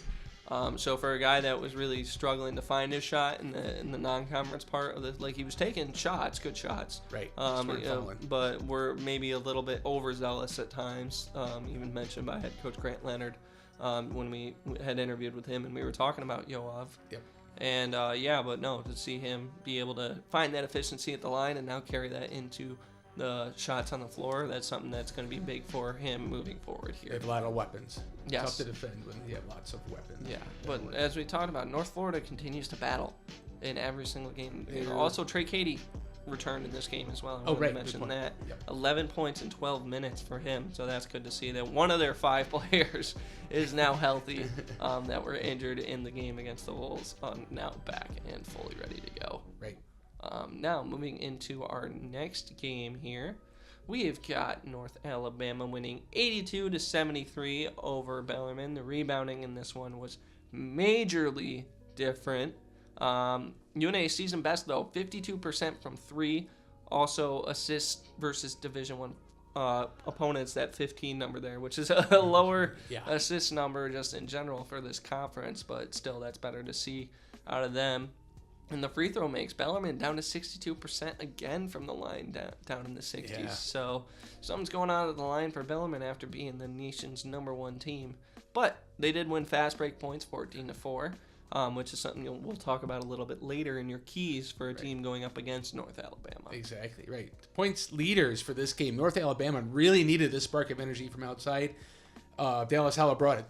So for a guy that was really struggling to find his shot in the non-conference part of the, he was taking shots, good shots, right? But we're maybe a little bit overzealous at times. Even mentioned by head coach Grant Leonard when we had interviewed with him and we were talking about Yoav. Yep. And but no, to see him be able to find that efficiency at the line and now carry that into the shots on the floor, that's something that's going to be big for him moving forward here. They have a lot of weapons. Yes. Tough to defend when you have lots of weapons. Yeah, but as we talked about, North Florida continues to battle. in every single game. And Yeah. also, Trey Katie returned in this game as well. I wanted to mention that. Yep. 11 points in 12 minutes for him, so that's good to see that one of their 5 players is now healthy that were injured in the game against the Wolves, now back and fully ready to go. Right. Now, moving into our next game here, we have got North Alabama winning 82-73 over Bellarmine. The rebounding in this one was majorly different. UNA season best, though, 52% from 3. Also, assists versus Division I opponents, that 15 number there, which is a lower assist number just in general for this conference, but still, that's better to see out of them. And the free throw makes Bellarmine down to 62% again from the line, down in the 60s. Yeah. So something's going on at the line for Bellarmine after being the nation's #1 team. But they did win fast break points 14-4, which is something we'll talk about a little bit later in your keys for a team going up against North Alabama. Exactly, right. Points leaders for this game. North Alabama really needed this spark of energy from outside. Dallas Howell brought a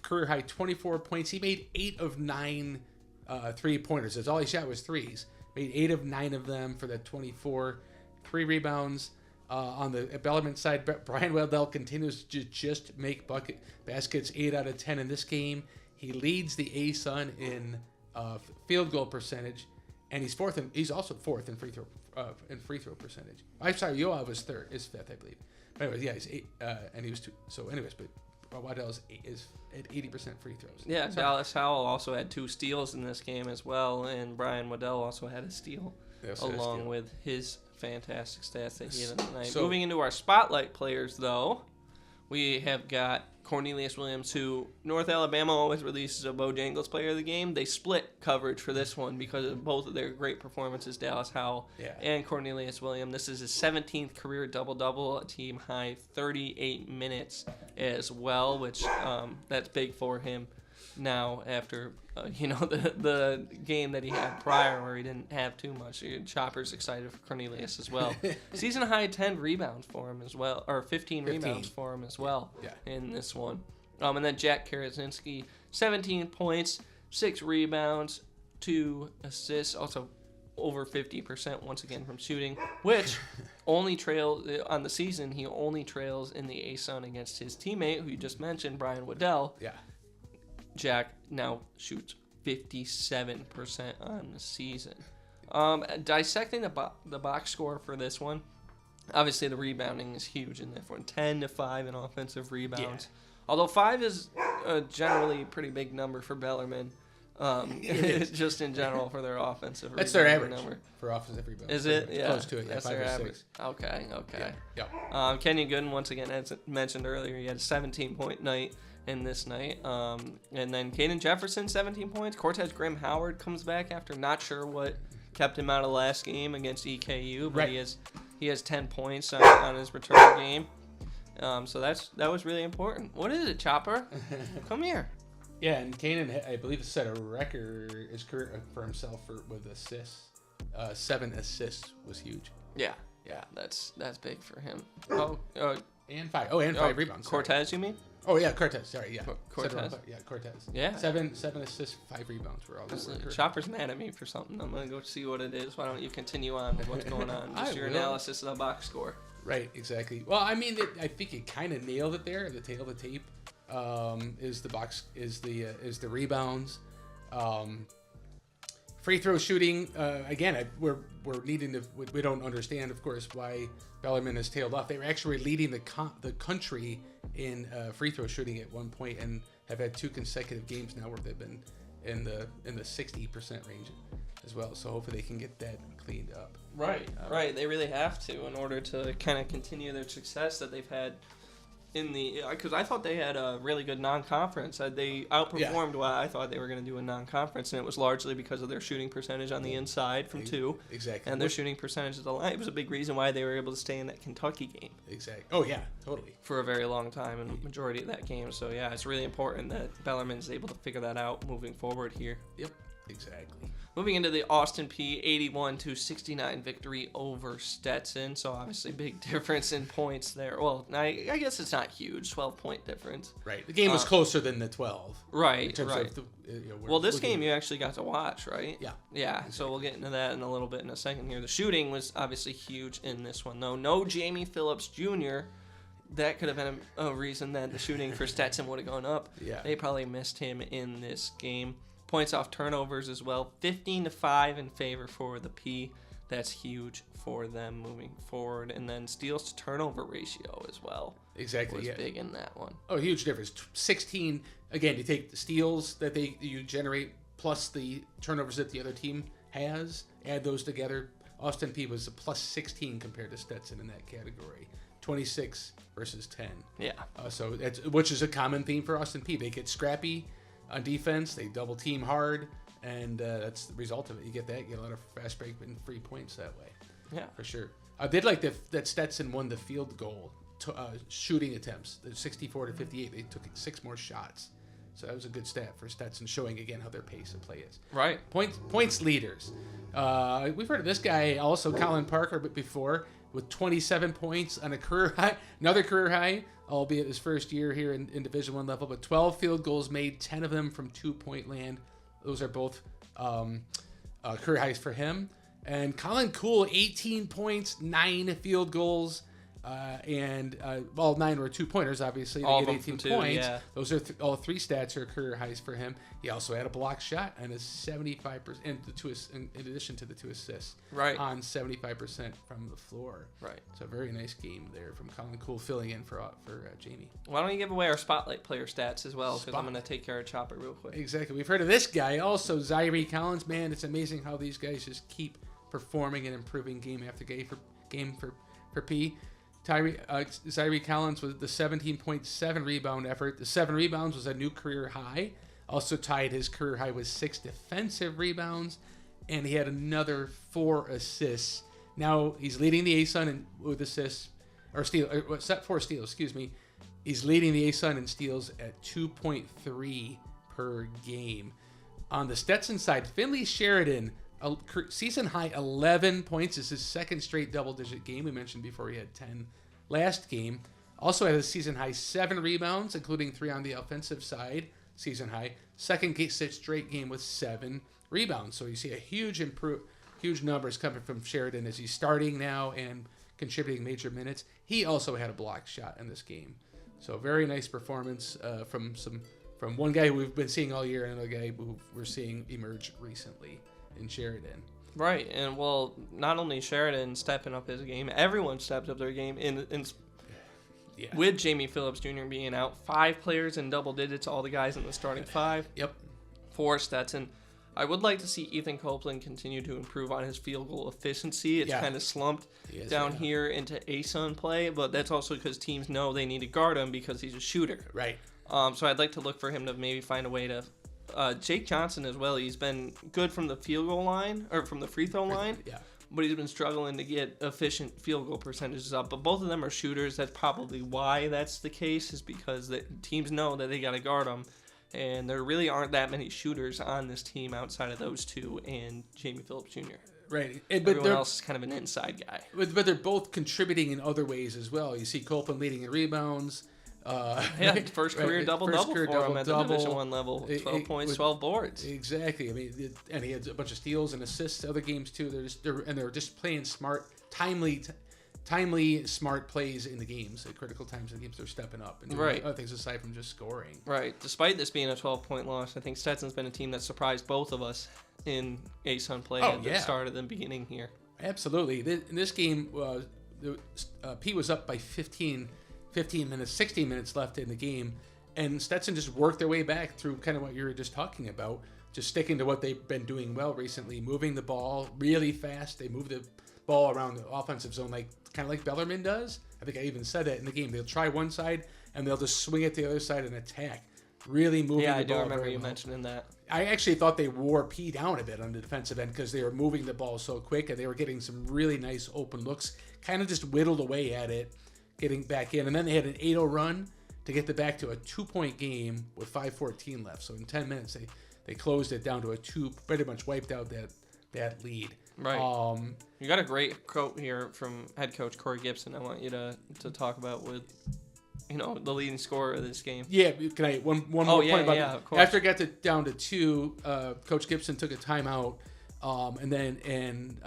career-high 24 points. He made 8 of 9 3-pointers. That's all he shot was threes. Made 8 of 9 of them for the 24. 3 rebounds. On the Bellarmine side, Brian Waddell continues to just make baskets 8 out of 10 in this game. He leads the ASUN in field goal percentage, and he's also fourth in free throw percentage. I'm sorry, Yoav is fifth, I believe. But anyways, yeah, he's 8, and he was 2. So anyways, but Waddell is at 80% free throws. Yeah, Dallas Howell also had 2 steals in this game as well, and Brian Waddell also had a steal along with his fantastic stats that he had tonight. So, moving into our spotlight players, though, we have got Cornelius Williams, who North Alabama always releases a Bojangles player of the game. They split coverage for this one because of both of their great performances, Dallas Howell and Cornelius Williams. This is his 17th career double-double, a team-high 38 minutes as well, which that's big for him now after, the game that he had prior where he didn't have too much. Chopper's excited for Cornelius as well. Season-high 10 rebounds for him as well, or 15 rebounds for him as well in this one. And then Jack Karasinski, 17 points, 6 rebounds, 2 assists, also over 50% once again from shooting, which only trails on the season. He only trails in the ASUN against his teammate, who you just mentioned, Brian Waddell. Yeah. Jack now shoots 57% on the season. Dissecting the box score for this one, obviously the rebounding is huge in this one. 10-5 in offensive rebounds. Yeah. Although 5 is a generally pretty big number for Bellarmine. Just in general for their offensive That's their average number. For offensive rebounds. Is it? Yeah. Close to it, That's 5 their or average. 6. Okay. Yeah. Kenyon Gooden, once again, as mentioned earlier, he had a 17-point night in this night. And then Caden Jefferson, 17 points. Cortez Grimm Howard comes back after not sure what kept him out of last game against EKU, but he has 10 points on his return game. So that was really important. What is it, Chopper? Come here. Yeah, and Kanan, I believe, set a record his career for himself with assists. 7 assists was huge. Yeah, that's big for him. And 5. And 5 rebounds. Cortez, sorry. you mean? Oh yeah, Cortez. Sorry, yeah. Cortez. Cortez. Yeah. 7 assists, 5 rebounds were all. Chopper's mad at me for something. I'm gonna go see what it is. Why don't you continue on with what's going on? Just your analysis of the box score. Right. Exactly. Well, I mean, I think it kind of nailed it there. The tail of the tape is the rebounds. Free throw shooting, again, we're needing to. We don't understand, of course, why Bellarmine has tailed off. They were actually leading the country in free throw shooting at one point, and have had 2 consecutive games now where they've been in the 60% range as well. So hopefully they can get that cleaned up. Right. They really have to in order to kind of continue their success that they've had. Because I thought they had a really good non-conference. They outperformed what I thought they were going to do in non-conference, and it was largely because of their shooting percentage on the inside from 2. Exactly. And their shooting percentage at the line. It was a big reason why they were able to stay in that Kentucky game. Exactly. Oh, yeah, totally. For a very long time, and the majority of that game. So, yeah, it's really important that Bellarmine is able to figure that out moving forward here. Yep. Exactly. Moving into the Austin Peay 81-69 victory over Stetson. So obviously big difference in points there. Well, I guess it's not huge, 12-point difference. Right. The game was closer than the 12. Right, in terms right. of Well, this game you actually got to watch, right? Yeah. Yeah, Exactly. so we'll get into that in a little bit in a second here. The shooting was obviously huge in this one, though. No Jamie Phillips Jr. That could have been a reason that the shooting for Stetson would have gone up. Yeah. They probably missed him in this game. Points off turnovers as well. 15-5 in favor for the Peay. That's huge for them moving forward. And then steals to turnover ratio as well. Exactly. Was Yeah. big in that one. Oh, huge difference. 16. Again, you take the steals that you generate plus the turnovers that the other team has. Add those together. Austin Peay was a plus 16 compared to Stetson in that category. 26 versus 10. Yeah. So which is a common theme for Austin Peay. They get scrappy on defense. They double team hard, and that's the result of it. You get that. You get a lot of fast break and free points that way. Yeah. For sure. I did like that Stetson won the field goal shooting attempts. The 64-58. They took 6 more shots. So that was a good stat for Stetson, showing again how their pace of play is. Right. Points leaders. We've heard of this guy also, Colin Parker, but before, with 27 points on a career high, another career high, albeit his first year here in Division I level, but 12 field goals made, 10 of them from 2-point land. Those are both career highs for him. And Colin Cool, 18 points, 9 field goals, and all 9 were 2-pointers, obviously. All They of get them 18 from two, points. yeah. Those are all 3 stats are career highs for him. He also had a block shot and a 75%, and in addition to the 2 assists, Right. on 75% from the floor. Right. So a very nice game there from Colin Cool, filling in for Jamie. Why don't you give away our spotlight player stats as well? Because I'm Spot- going to take care of Chopper real quick. Exactly. We've heard of this guy also, Zyree Collins. Man, it's amazing how these guys just keep performing and improving game after game for Peay. Zyree Collins with the 17.7 rebound effort. The 7 rebounds was a new career high. Also tied his career high with 6 defensive rebounds, and he had another 4 assists. Now he's leading the ASUN with assists, or 4 steals. Excuse me. He's leading the ASUN in steals at 2.3 per game. On the Stetson side, Finley Sheridan, a season high 11 points. This is his second straight double-digit game. We mentioned before he had 10 last game. Also had a season high 7 rebounds, including 3 on the offensive side. Season high. Second straight game with 7 rebounds. So you see a huge numbers coming from Sheridan as he's starting now and contributing major minutes. He also had a block shot in this game. So very nice performance from one guy who we've been seeing all year and another guy who we're seeing emerge recently in Sheridan. Right, and well, not only Sheridan stepping up his game, everyone stepped up their game Yeah. with Jamie Phillips Jr. being out. 5 players in double digits, all the guys in the starting 5. Yep. For Stetson. I would like to see Ethan Copeland continue to improve on his field goal efficiency. It's kind of slumped down here into ASUN play, but that's also because teams know they need to guard him because he's a shooter. Right. So I'd like to look for him to maybe find a way to... Jake Johnson as well. He's been good from the field goal line, or from the free throw line. Yeah. But he's been struggling to get efficient field goal percentages up. But both of them are shooters. That's probably why that's the case, is because the teams know that they got to guard them. And there really aren't that many shooters on this team outside of those 2 and Jamie Phillips Jr. Right. But Everyone else is kind of an inside guy. But they're both contributing in other ways as well. You see Copeland leading in rebounds. First career double-double for him at the Division I level. 12 points, 12 boards. Exactly. I mean, and he had a bunch of steals and assists. Other games too. They're just playing smart, timely, smart plays in the games. At critical times in the games, they're stepping up and doing other things aside from just scoring. Right. Despite this being a 12-point loss, I think Stetson's been a team that surprised both of us in ASUN play at the start of the beginning here. Absolutely. In this game, Peay was up by 15 minutes, 16 minutes left in the game, and Stetson just worked their way back through kind of what you were just talking about, just sticking to what they've been doing well recently, moving the ball really fast. They move the ball around the offensive zone kind of like Bellarmine does. I think I even said that in the game. They'll try one side, and they'll just swing it to the other side and attack. Really moving the ball. Yeah, I do remember very you well. mentioning that. I actually thought they wore Peay down a bit on the defensive end because they were moving the ball so quick, and they were getting some really nice open looks, kind of just whittled away at it, getting back in. And then they had an 8-0 run to get back to a 2-point game with 5:14 left. So in 10 minutes, they closed it down to a 2, pretty much wiped out that lead. Right. You got a great quote here from head coach Corey Gibson. I want you to talk about with, the leading scorer of this game. Yeah, can I one more point about of course. after it got down to 2, Coach Gibson took a timeout and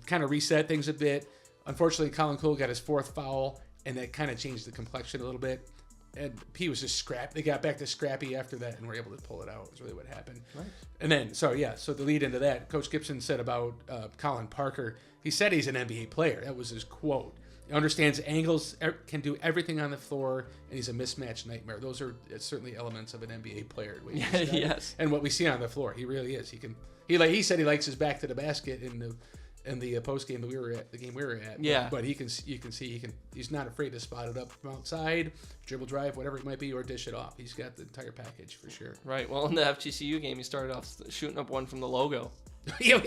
kind of reset things a bit. Unfortunately, Colin Cole got his 4th foul, and that kind of changed the complexion a little bit. And Peay was just scrappy. They got back to scrappy after that and were able to pull it out. Is really what happened. Right. And then, so the lead into that, Coach Gibson said about Colin Parker, he said he's an NBA player. That was his quote. He understands angles, can do everything on the floor, and he's a mismatch nightmare. Those are certainly elements of an NBA player. Yes. And what we see on the floor, he really is. He said he likes his back to the basket in the post game that we were at, the game we were at. Yeah. But you can see he's not afraid to spot it up from outside, dribble drive, whatever it might be, or dish it off. He's got the entire package for sure. Right. Well, in the FGCU game, he started off shooting up one from the logo. Yeah.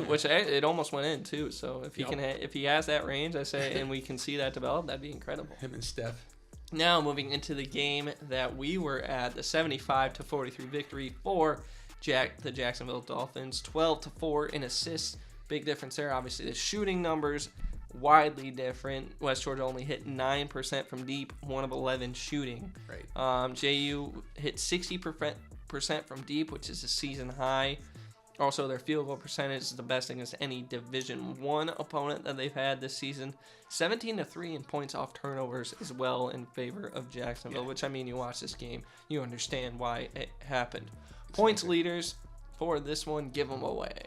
Which it almost went in too. So if he has that range, I say, and we can see that develop, that'd be incredible. Him and Steph. Now moving into the game that we were at, the 75-43 victory for the Jacksonville Dolphins, 12-4 in assists. Big difference there. Obviously, the shooting numbers widely different. West Georgia only hit 9% from deep, 1 of 11 shooting. Right. JU hit 60% from deep, which is a season high. Also, their field goal percentage is the best against any Division I opponent that they've had this season. 17-3 in points off turnovers as well in favor of Jacksonville, which, you watch this game, you understand why it happened. Points leaders for this one, give them away.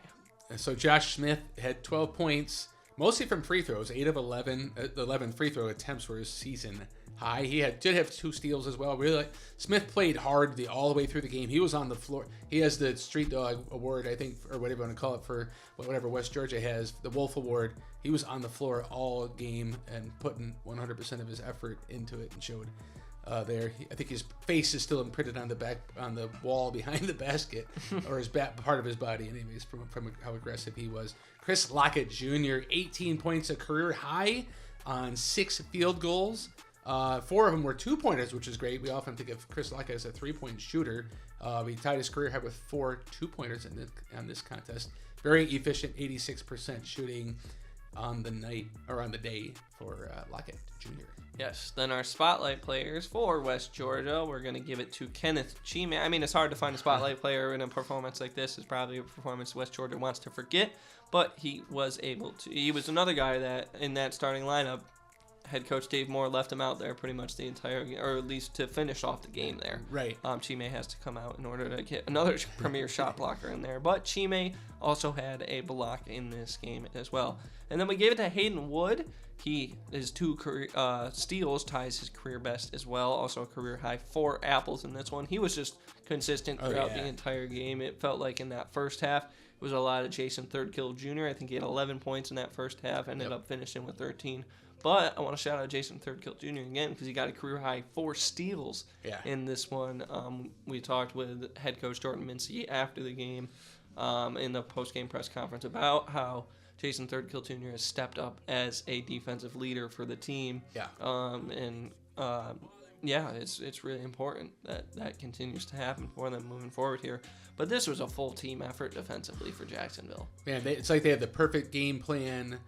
And so Josh Smith had 12 points, mostly from free throws. 8 of 11. 11 free throw attempts were his season high. He did have 2 steals as well. Really, Smith played hard all the way through the game. He was on the floor. He has the Street Dog Award, I think, or whatever you want to call it, for whatever West Georgia has, the Wolf Award. He was on the floor all game and putting 100% of his effort into it and showed there. I think his face is still imprinted on the wall behind the basket, or his part of his body, anyways, from how aggressive he was. Chris Lockett Jr., 18 points, a career high on 6 field goals. 4 of them were 2-pointers, which is great. We often think of Chris Lockett as a 3-point shooter. He tied his career high with 4 2-pointers on this contest. Very efficient, 86% shooting on the day for Lockett Jr. Yes. Then our spotlight players for West Georgia, we're going to give it to Kenneth Cheeman. It's hard to find a spotlight player in a performance like this. It's probably a performance West Georgia wants to forget, but he was able to. He was another guy that in that starting lineup, head coach Dave Moore left him out there pretty much the entire game, or at least to finish off the game there. Right. Cheeman has to come out in order to get another premier shot blocker in there. But Cheeman also had a block in this game as well. And then we gave it to Hayden Wood. His 2 career steals ties his career best as well. Also a career high 4 apples in this one. He was just consistent throughout the entire game. It felt like in that first half, it was a lot of Jason Thirdkill Jr. I think he had 11 points in that first half, ended up finishing with 13. But I want to shout out Jason Thirdkill Jr. again because he got a career high 4 steals in this one. We talked with head coach Jordan Mincy after the game in the post-game press conference about how Jason Thirdkill Jr. has stepped up as a defensive leader for the team. It's really important that continues to happen for them moving forward here. But this was a full team effort defensively for Jacksonville. Man, it's like they had the perfect game plan,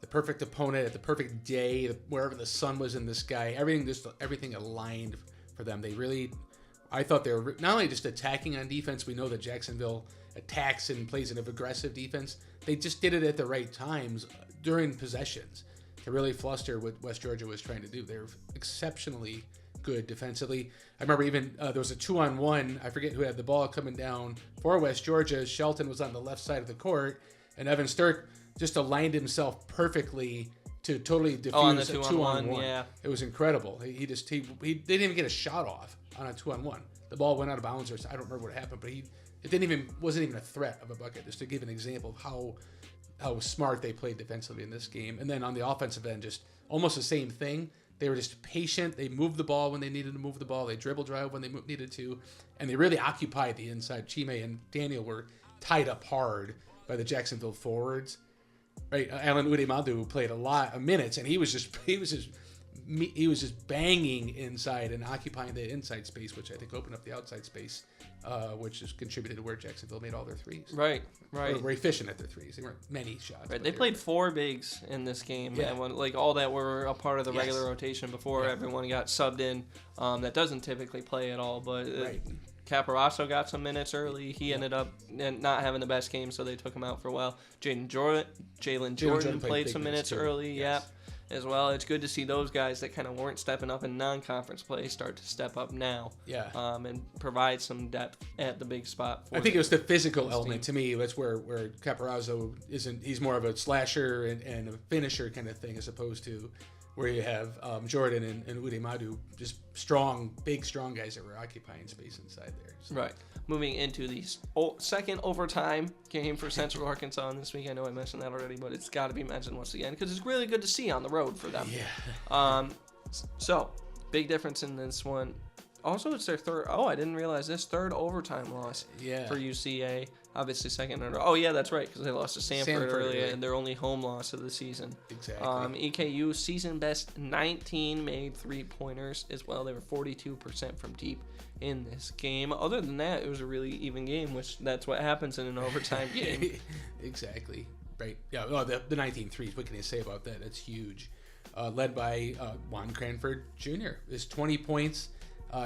the perfect opponent at the perfect day, wherever the sun was in the sky. Everything aligned for them. I thought they were not only just attacking on defense. We know that Jacksonville attacks and plays an aggressive defense. They just did it at the right times during possessions to really fluster what West Georgia was trying to do. They were exceptionally good defensively. I remember even there was a 2-on-1. I forget who had the ball coming down for West Georgia. Shelton was on the left side of the court, and Evan Stirk just aligned himself perfectly to totally diffuse a 2-on-1. Yeah. It was incredible. He didn't even get a shot off on a 2-on-1. The ball went out of bounds, or I don't remember what happened, but wasn't even a threat of a bucket. Just to give an example of how smart they played defensively in this game. And then on the offensive end, just almost the same thing. They were just patient. They moved the ball when they needed to move the ball. They dribble drive when they needed to, and they really occupied the inside. Chime and Daniel were tied up hard by the Jacksonville forwards. Right, Alan Udemadu played a lot of minutes, and he was just he was just banging inside and occupying the inside space, which I think opened up the outside space, which has contributed to where Jacksonville made all their threes. Right. They were efficient at their threes. They weren't many shots. Right. They played 4 bigs in this game, and all that were a part of the regular rotation before everyone got subbed in. That doesn't typically play at all, but Caparazzo got some minutes early. He ended up not having the best game, so they took him out for a while. Jalen Jordan played some minutes early, as well. It's good to see those guys that kind of weren't stepping up in non-conference play start to step up now. And provide some depth at the big spot. I think it was the physical element to me. That's where Caparazzo isn't. He's more of a slasher and a finisher kind of thing, as opposed to where you have Jordan and Ude Madu, just big, strong guys that were occupying space inside there. So. Right. Moving into the second overtime game for Central Arkansas this week. I know I mentioned that already, but it's got to be mentioned once again because it's really good to see on the road for them. So, big difference in this one. Also, it's their third. Oh, I didn't realize this third overtime loss for UCA. Obviously, second. Oh, yeah, that's right, because they lost to Sanford earlier, and their only home loss of the season. Exactly. EKU season best 19 made 3-pointers as well. They were 42% from deep in this game. Other than that, it was a really even game, which that's what happens in an overtime game. Exactly. Right. Yeah. Oh, the 19 threes. What can you say about that? That's huge. Led by Juan Cranford Jr. His 20 points.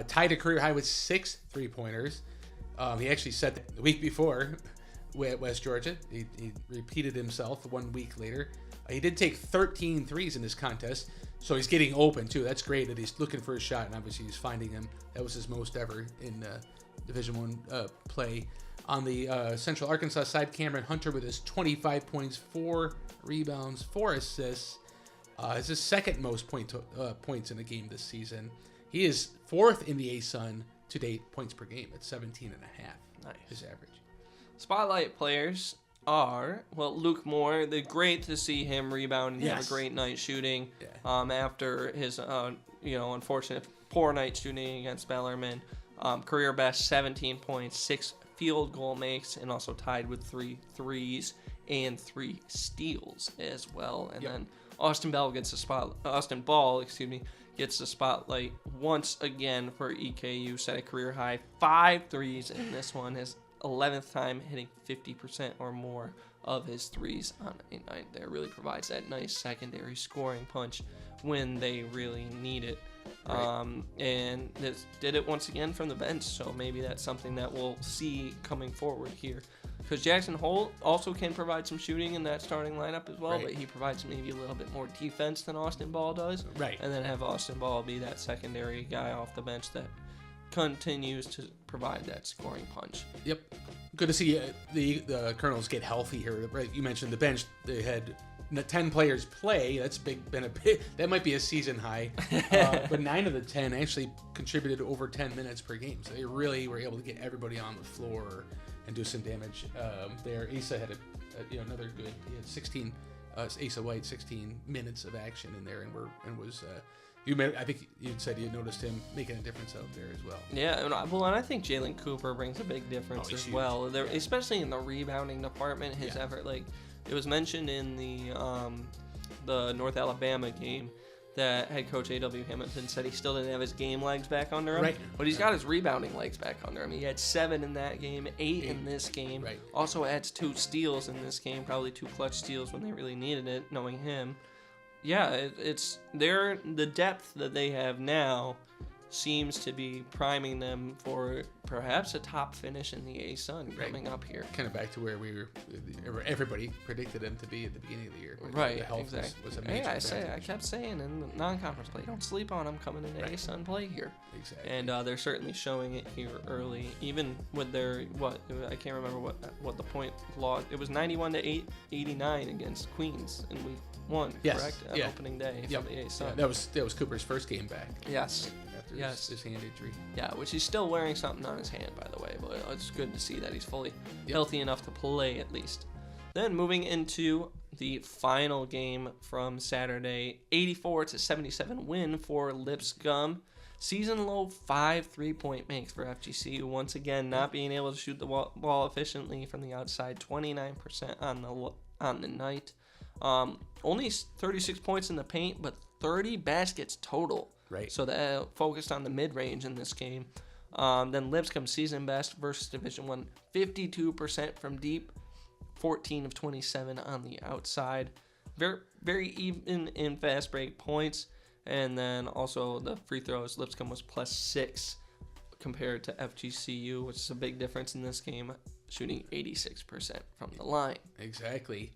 Tied a career high with 6 3-pointers. He actually set that the week before at West Georgia. He repeated himself 1 week later. He did take 13 threes in this contest, so he's getting open too. That's great that he's looking for a shot, and obviously he's finding them. That was his most ever in Division I play. On the Central Arkansas side, Cameron Hunter with his 25 points, 4 rebounds, 4 assists. It's his second most points in a game this season. He is 4th in the ASUN to date points per game at 17.5. Nice. His average. Spotlight players are, Luke Moore. They're great to see him rebound and have a great night shooting after his, unfortunate poor night shooting against Bellarmine. Career best 17 points, 6 field goal makes, and also tied with 3 threes and 3 steals as well. And then Austin Ball gets the spotlight once again for EKU. Set a career high 5 threes in this one. His 11th time hitting 50% or more of his threes on a night. That really provides that nice secondary scoring punch when they really need it. And this did it once again from the bench, so maybe that's something that we'll see coming forward here. Because Jackson Holt also can provide some shooting in that starting lineup as well, but he provides maybe a little bit more defense than Austin Ball does. And then have Austin Ball be that secondary guy off the bench that continues to provide that scoring punch. Yep. Good to see the Colonels get healthy here. Right, you mentioned the bench. They had 10 players play. That's that might be a season high. But 9 of the 10 actually contributed over 10 minutes per game. So they really were able to get everybody on the floor and do some damage there. Asa had another good. He had 16. Asa White 16 minutes of action in there, and was. I think you said you noticed him making a difference out there as well. Yeah, and I think Jalen Cooper brings a big difference as well. Especially in the rebounding department, his effort. Like it was mentioned in the North Alabama game that head coach A.W. Hamilton said he still didn't have his game legs back under him, but he's got his rebounding legs back under him. He had 7 in that game, 8 in this game. Also adds 2 steals in this game, probably 2 clutch steals when they really needed it, knowing him. Yeah, it's the depth that they have now seems to be priming them for perhaps a top finish in the ASUN coming up here. Kind of back to where everybody predicted them to be at the beginning of the year. The health was a major I kept saying in the non-conference play, don't sleep on them coming into ASUN play here. Exactly. And they're certainly showing it here early, even with their I can't remember what the point loss. It was 91-89 against Queens in week 1, correct? Opening day for the ASUN. Yeah, that was Cooper's first game back. Yes. His hand injury. Yeah, which he's still wearing something on his hand, by the way, but it's good to see that he's fully healthy enough to play at least. Then moving into the final game from Saturday, 84-77 win for Lipscomb. Season low 5 3-point makes for FGCU. Once again, not being able to shoot the ball efficiently from the outside, 29% on the night. Only 36 points in the paint, but 30 baskets total. Right. So that focused on the mid-range in this game. Then Lipscomb season best versus Division I, 52% from deep, 14 of 27 on the outside. Very, very even in fast break points. And then also the free throws, Lipscomb was +6 compared to FGCU, which is a big difference in this game, shooting 86% from the line. Exactly.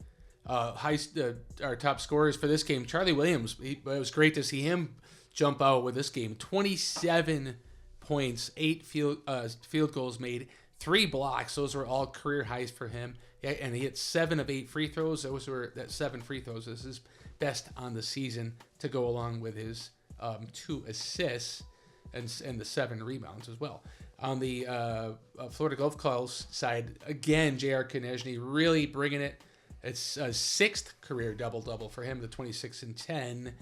Our top scorers for this game, Charlie Williams. It was great to see him jump out with this game. 27 points, 8 field goals made, 3 blocks. Those were all career highs for him. Yeah, and he hit 7 of 8 free throws. Those were 7 free throws. This is best on the season to go along with his 2 assists and the 7 rebounds as well. On the Florida Gulf Coast side, again, J.R. Konechny really bringing it. It's a 6th career double-double for him, the 26 and 10.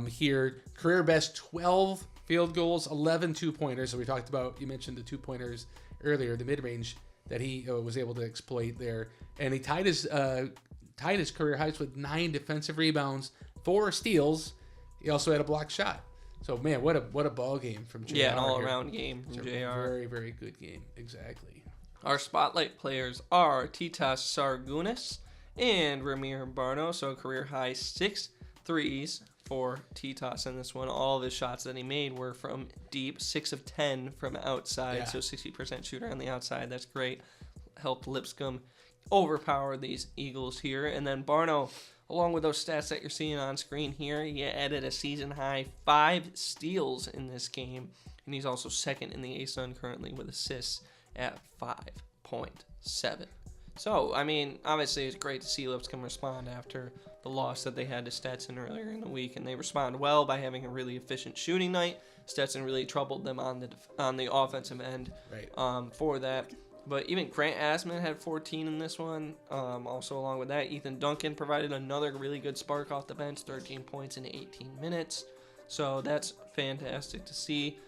Here, career best 12 field goals, 11 two-pointers. So we talked about, you mentioned the two-pointers earlier, the mid-range that he was able to exploit there. And he tied his career highs with 9 defensive rebounds, 4 steals. He also had a blocked shot. So, man, what a ball game from JR. Yeah, an all-around game from JR. Very, very good game. Exactly. Our spotlight players are Titas Sargunis and Ramir Barno. So career high 6 threes for Titas in this one. All of his shots that he made were from deep, 6 of 10 from outside. Yeah. So 60% shooter on the outside. That's great. Helped Lipscomb overpower these Eagles here. And then Barno, along with those stats that you're seeing on screen here, he added a season high 5 steals in this game. And he's also second in the ASUN currently with assists at 5.7. So, I mean, obviously it's great to see Lipscomb respond after the loss that they had to Stetson earlier in the week, and they respond well by having a really efficient shooting night. Stetson really troubled them on the offensive end, right. For that. But even Grant Asman had 14 in this one. Also, along with that, Ethan Duncan provided another really good spark off the bench, 13 points in 18 minutes. So that's fantastic to see.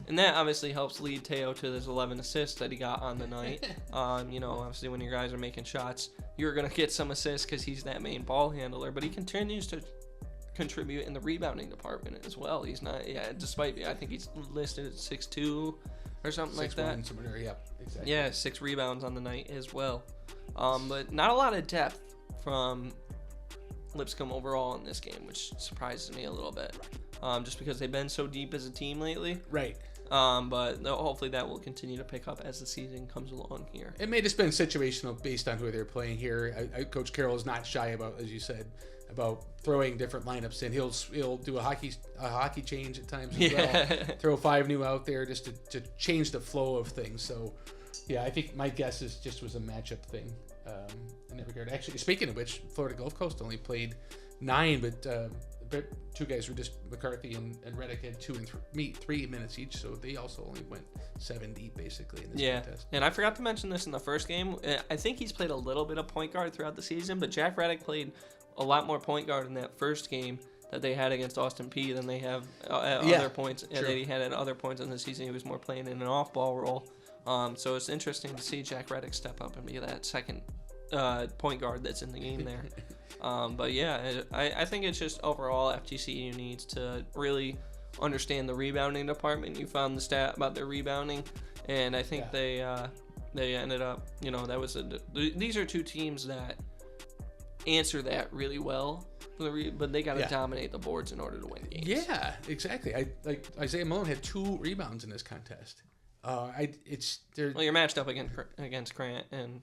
And that obviously helps lead Teo to his 11 assists that he got on the night. Obviously when your guys are making shots, you're going to get some assists because he's that main ball handler. But he continues to contribute in the rebounding department as well. He's not, despite, I think he's listed at 6'2", or something like that. Somewhere, yeah, exactly. Yeah, 6 rebounds on the night as well. But not a lot of depth from Lipscomb overall in this game, which surprises me a little bit. Just because they've been so deep as a team lately. Right. But hopefully that will continue to pick up as the season comes along here. It may just been situational based on who they're playing here. Coach Carroll is not shy about, as you said, about throwing different lineups in. He'll do a hockey change at times as well. Throw 5 new out there just to change the flow of things. So, yeah, I think my guess is just was a matchup thing in that regard. Actually, speaking of which, Florida Gulf Coast only played 9, but 2 guys were just McCarthy and Reddick had 2 and 3 minutes each, so they also only went 7 deep basically in this contest. And I forgot to mention this in the first game. I think he's played a little bit of point guard throughout the season, but Jack Reddick played a lot more point guard in that first game that they had against Austin Peay than they have at other points. And that he had at other points in the season. He was more playing in an off-ball role. So it's interesting to see Jack Reddick step up and be that second point guard that's in the game there. But yeah, I think it's just overall FGCU needs to really understand the rebounding department. You found the stat about their rebounding, and I think they ended up, that was these are 2 teams that answer that really well, but they got to dominate the boards in order to win games. Yeah, exactly. Isaiah Malone had 2 rebounds in this contest. You're matched up against Grant and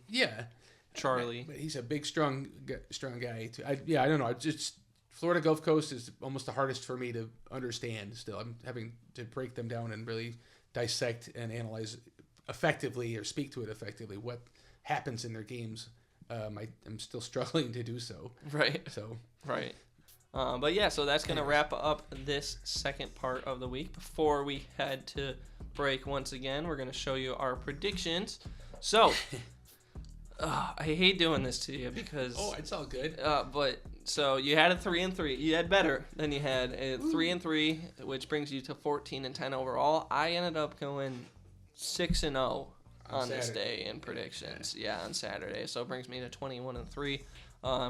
Charlie. But he's a big, strong guy too. I don't know. Just Florida Gulf Coast is almost the hardest for me to understand. Still, I'm having to break them down and really dissect and analyze effectively or speak to it effectively. What happens in their games? I'm still struggling to do so. Right. So. Right. But yeah, so that's going to wrap up this second part of the week. Before we head to break once again, we're going to show you our predictions. So, I hate doing this to you because... Oh, it's all good. But, so you had a 3-3. You had better than you had a 3-3, which brings you to 14-10 overall. I ended up going 6-0 on this day in predictions. Yeah, on Saturday. So it brings me to 21-3.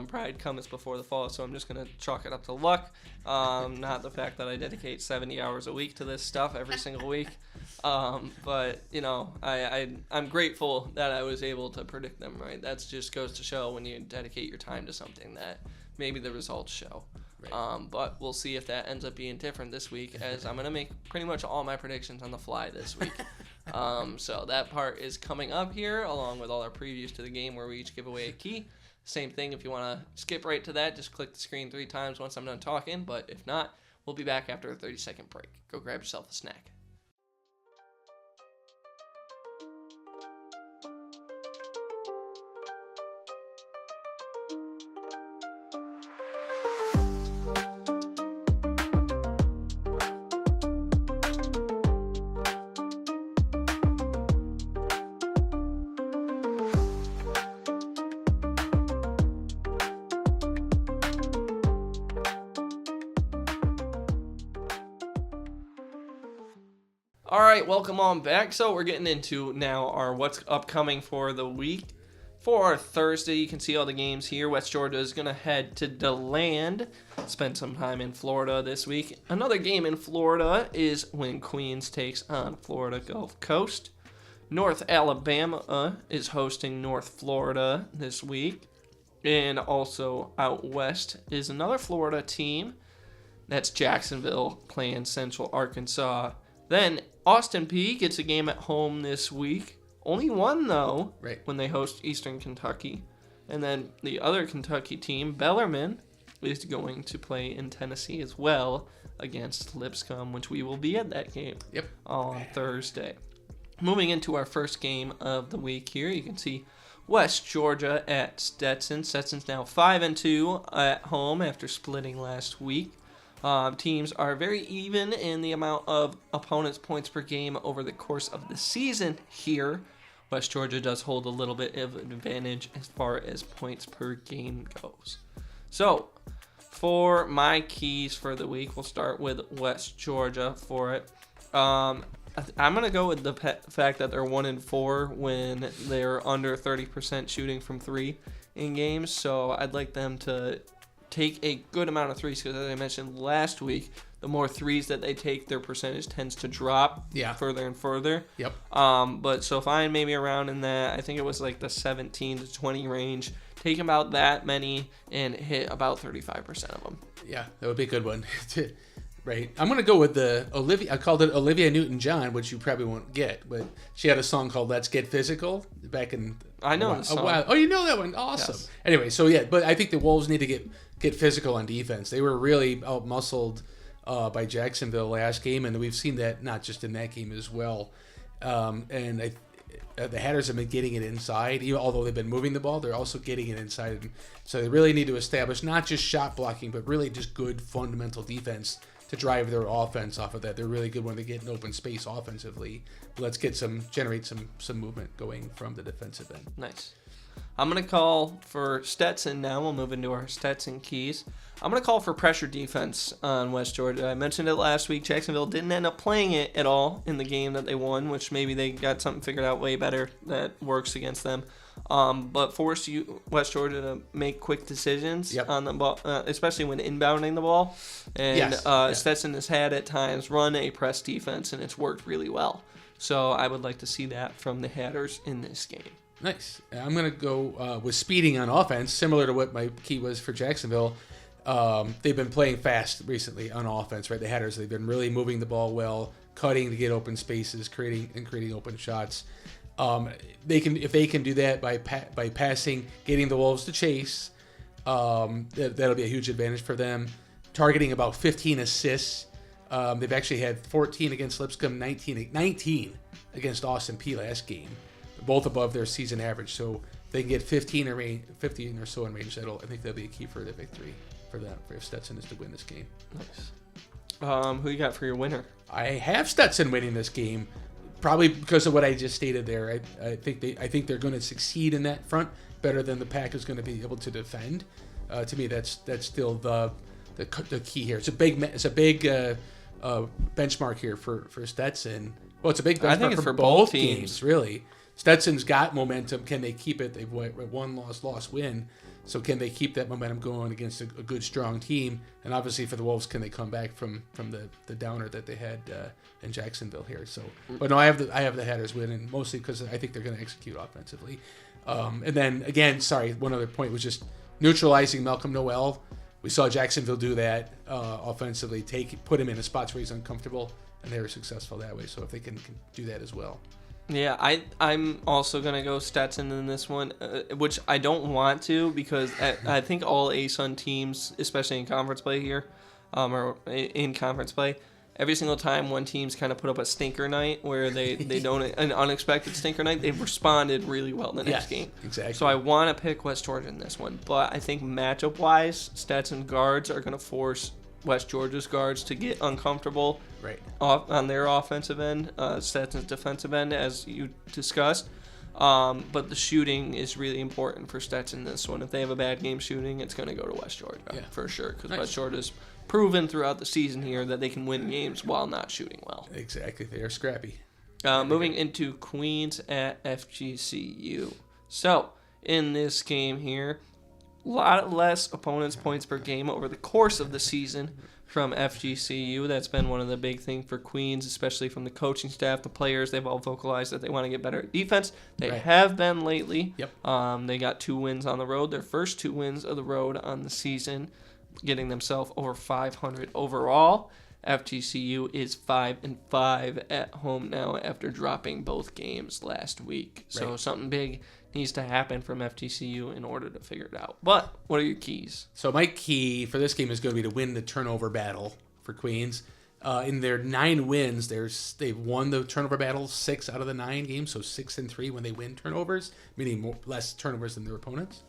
Pride comes before the fall, so I'm just going to chalk it up to luck. Not the fact that I dedicate 70 hours a week to this stuff every single week. But, you know, I'm grateful that I was able to predict them right. That just goes to show when you dedicate your time to something that maybe the results show. Right. But we'll see if that ends up being different this week, as I'm going to make pretty much all my predictions on the fly this week. So that part is coming up here, along with all our previews to the game where we each give away a key. Same thing, if you want to skip right to that, just click the screen 3 times once I'm done talking. But if not, we'll be back after a 30-second break. Go grab yourself a snack. All right, welcome on back. So we're getting into now our what's upcoming for the week. For our Thursday, you can see all the games here. West Georgia is going to head to DeLand, spend some time in Florida this week. Another game in Florida is when Queens takes on Florida Gulf Coast. North Alabama is hosting North Florida this week. And also out west is another Florida team. That's Jacksonville playing Central Arkansas. Then Austin Peay gets a game at home this week. Only one, though, right, when they host Eastern Kentucky. And then the other Kentucky team, Bellarmine, is going to play in Tennessee as well against Lipscomb, which we will be at that game on Thursday. Moving into our first game of the week here, you can see West Georgia at Stetson. Stetson's now 5-2 at home after splitting last week. Teams are very even in the amount of opponents' points per game over the course of the season here. West Georgia does hold a little bit of an advantage as far as points per game goes. So, for my keys for the week, we'll start with West Georgia for it. I'm going to go with the fact that they're 1-4 when they're under 30% shooting from 3 in games. So, I'd like them to take a good amount of threes, because as I mentioned last week, the more threes that they take, their percentage tends to drop further and further. But so find maybe around in that, I think it was like the 17 to 20 range. Take about that many and hit about 35% of them. Yeah, that would be a good one. Right. I'm going to go with the Olivia. I called it Olivia Newton-John, which you probably won't get, but she had a song called Let's Get Physical back in I know the song. Oh, you know that one? Awesome. Yes. Anyway, so yeah, but I think the Wolves need to get physical on defense. They were really out-muscled by Jacksonville last game, and we've seen that not just in that game as well. And the Hatters have been getting it inside. Even although they've been moving the ball, they're also getting it inside. So they really need to establish not just shot blocking, but really just good fundamental defense to drive their offense off of that. They're really good when they get in open space offensively. But let's generate some movement going from the defensive end. Nice. I'm going to call for Stetson now. We'll move into our Stetson keys. I'm going to call for pressure defense on West Georgia. I mentioned it last week. Jacksonville didn't end up playing it at all in the game that they won, which maybe they got something figured out way better that works against them. But force West Georgia to make quick decisions on the ball, especially when inbounding the ball. And Stetson has had at times run a press defense, and it's worked really well. So I would like to see that from the Hatters in this game. Nice. I'm going to go with speeding on offense, similar to what my key was for Jacksonville. They've been playing fast recently on offense, right? The Hatters, they've been really moving the ball well, cutting to get open spaces, creating open shots. If they can do that by passing, getting the Wolves to chase, that'll be a huge advantage for them. Targeting about 15 assists. They've actually had 14 against Lipscomb, 19 against Austin Peay last game, both above their season average. So if they can get 15 or so in range, I think that'll be a key for the victory for them, if Stetson is to win this game. Nice. Who you got for your winner? I have Stetson winning this game, probably because of what I just stated there. I think they're going to succeed in that front better than the Pack is going to be able to defend. To me, that's still the key here. It's a big benchmark here for Stetson. Well, it's a big benchmark I think it's for both teams, really. Stetson's got momentum. Can they keep it? They've won, lost, win. So can they keep that momentum going against a good, strong team? And obviously for the Wolves, can they come back from the downer that they had in Jacksonville here? So, but no, I have the Hatters winning mostly because I think they're going to execute offensively. And then again, one other point was just neutralizing Malcolm Noel. We saw Jacksonville do that offensively, put him in spots where he's uncomfortable, and they were successful that way. So if they can do that as well. Yeah, I'm also going to go Stetson in this one, which I don't want to because I think all ASUN teams, especially in conference play here, or in conference play, every single time one team's kind of put up a stinker night where they don't, an unexpected stinker night, they've responded really well in the next game. Exactly. So I want to pick West Georgia in this one, but I think matchup-wise, Stetson guards are going to force West Georgia's guards to get uncomfortable on their offensive end, Stetson's defensive end, as you discussed. But the shooting is really important for Stetson in this one. If they have a bad game shooting, it's going to go to West Georgia for sure, because West Georgia's proven throughout the season here that they can win games while not shooting well. Exactly. They are scrappy. Moving into Queens at FGCU. So, in this game here, a lot less opponents' points per game over the course of the season from FGCU. That's been one of the big things for Queens, especially from the coaching staff, the players. They've all vocalized that they want to get better at defense. They have been lately. Yep. They got 2 wins on the road, their first 2 wins of the road on the season, getting themselves over 500 overall. FGCU is 5-5 at home now after dropping both games last week. So something big needs to happen from FGCU in order to figure it out. But what are your keys? So my key for this game is going to be to win the turnover battle for Queens. In their 9 wins, they've won the turnover battle 6 out of the 9 games, so 6-3 when they win turnovers, meaning less turnovers than their opponents.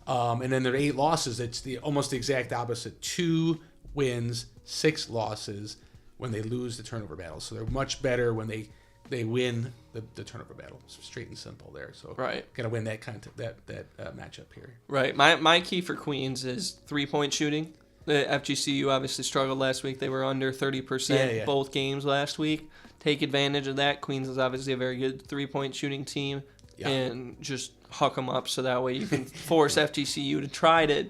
And then their 8 losses, it's almost the exact opposite. 2 wins, 6 losses when they lose the turnover battle. So they're much better when they win the turnover battle. It's straight and simple there. So gotta win that matchup here. Right. My key for Queens is 3-point shooting. The FGCU obviously struggled last week. They were under 30% both games last week. Take advantage of that. Queens is obviously a very good 3-point shooting team, and just huck them up so that way you can force FGCU to try to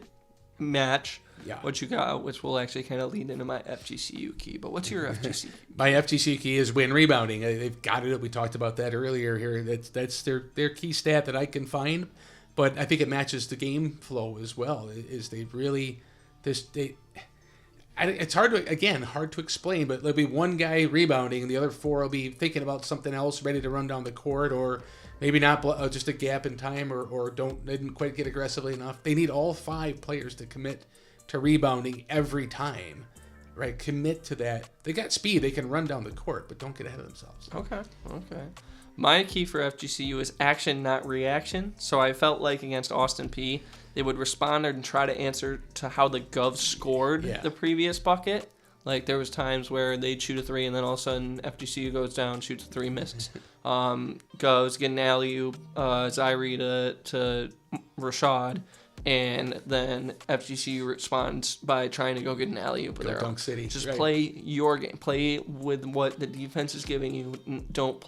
match what you got, which will actually kind of lead into my FGCU key. But what's your FGCU? My FGCU key is win rebounding. They've got it. We talked about that earlier here. That's their key stat that I can find, but I think it matches the game flow as well. It's hard to explain, but there'll be one guy rebounding and the other 4 will be thinking about something else, ready to run down the court, or maybe not, just a gap in time, or didn't quite get aggressively enough. They need all 5 players to commit to rebounding every time, right? Commit to that. They got speed. They can run down the court, but don't get ahead of themselves. Okay. My key for FGCU is action, not reaction. So I felt like against Austin Peay, they would respond and try to answer to how the Govs scored the previous bucket. Like there was times where they'd shoot a 3 and then all of a sudden FGCU goes down, shoots a 3, misses. Goes get an alley-oop, Zaire to Rashad, and then FGCU responds by trying to go get an alley-oop with their own. Dunk City. Just play your game. Play with what the defense is giving you. Don't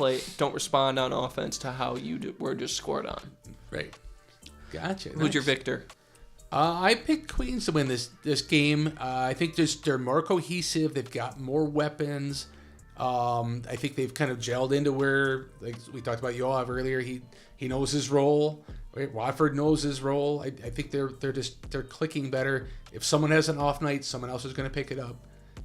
respond on offense to how you were just scored on. Right. Gotcha. Who's your victor? I picked Queens to win this game. I think they're more cohesive. They've got more weapons. I think they've kind of gelled into where, like we talked about Yoav earlier, he knows his role. Right? Wofford knows his role. I think they're clicking better. If someone has an off night, someone else is going to pick it up.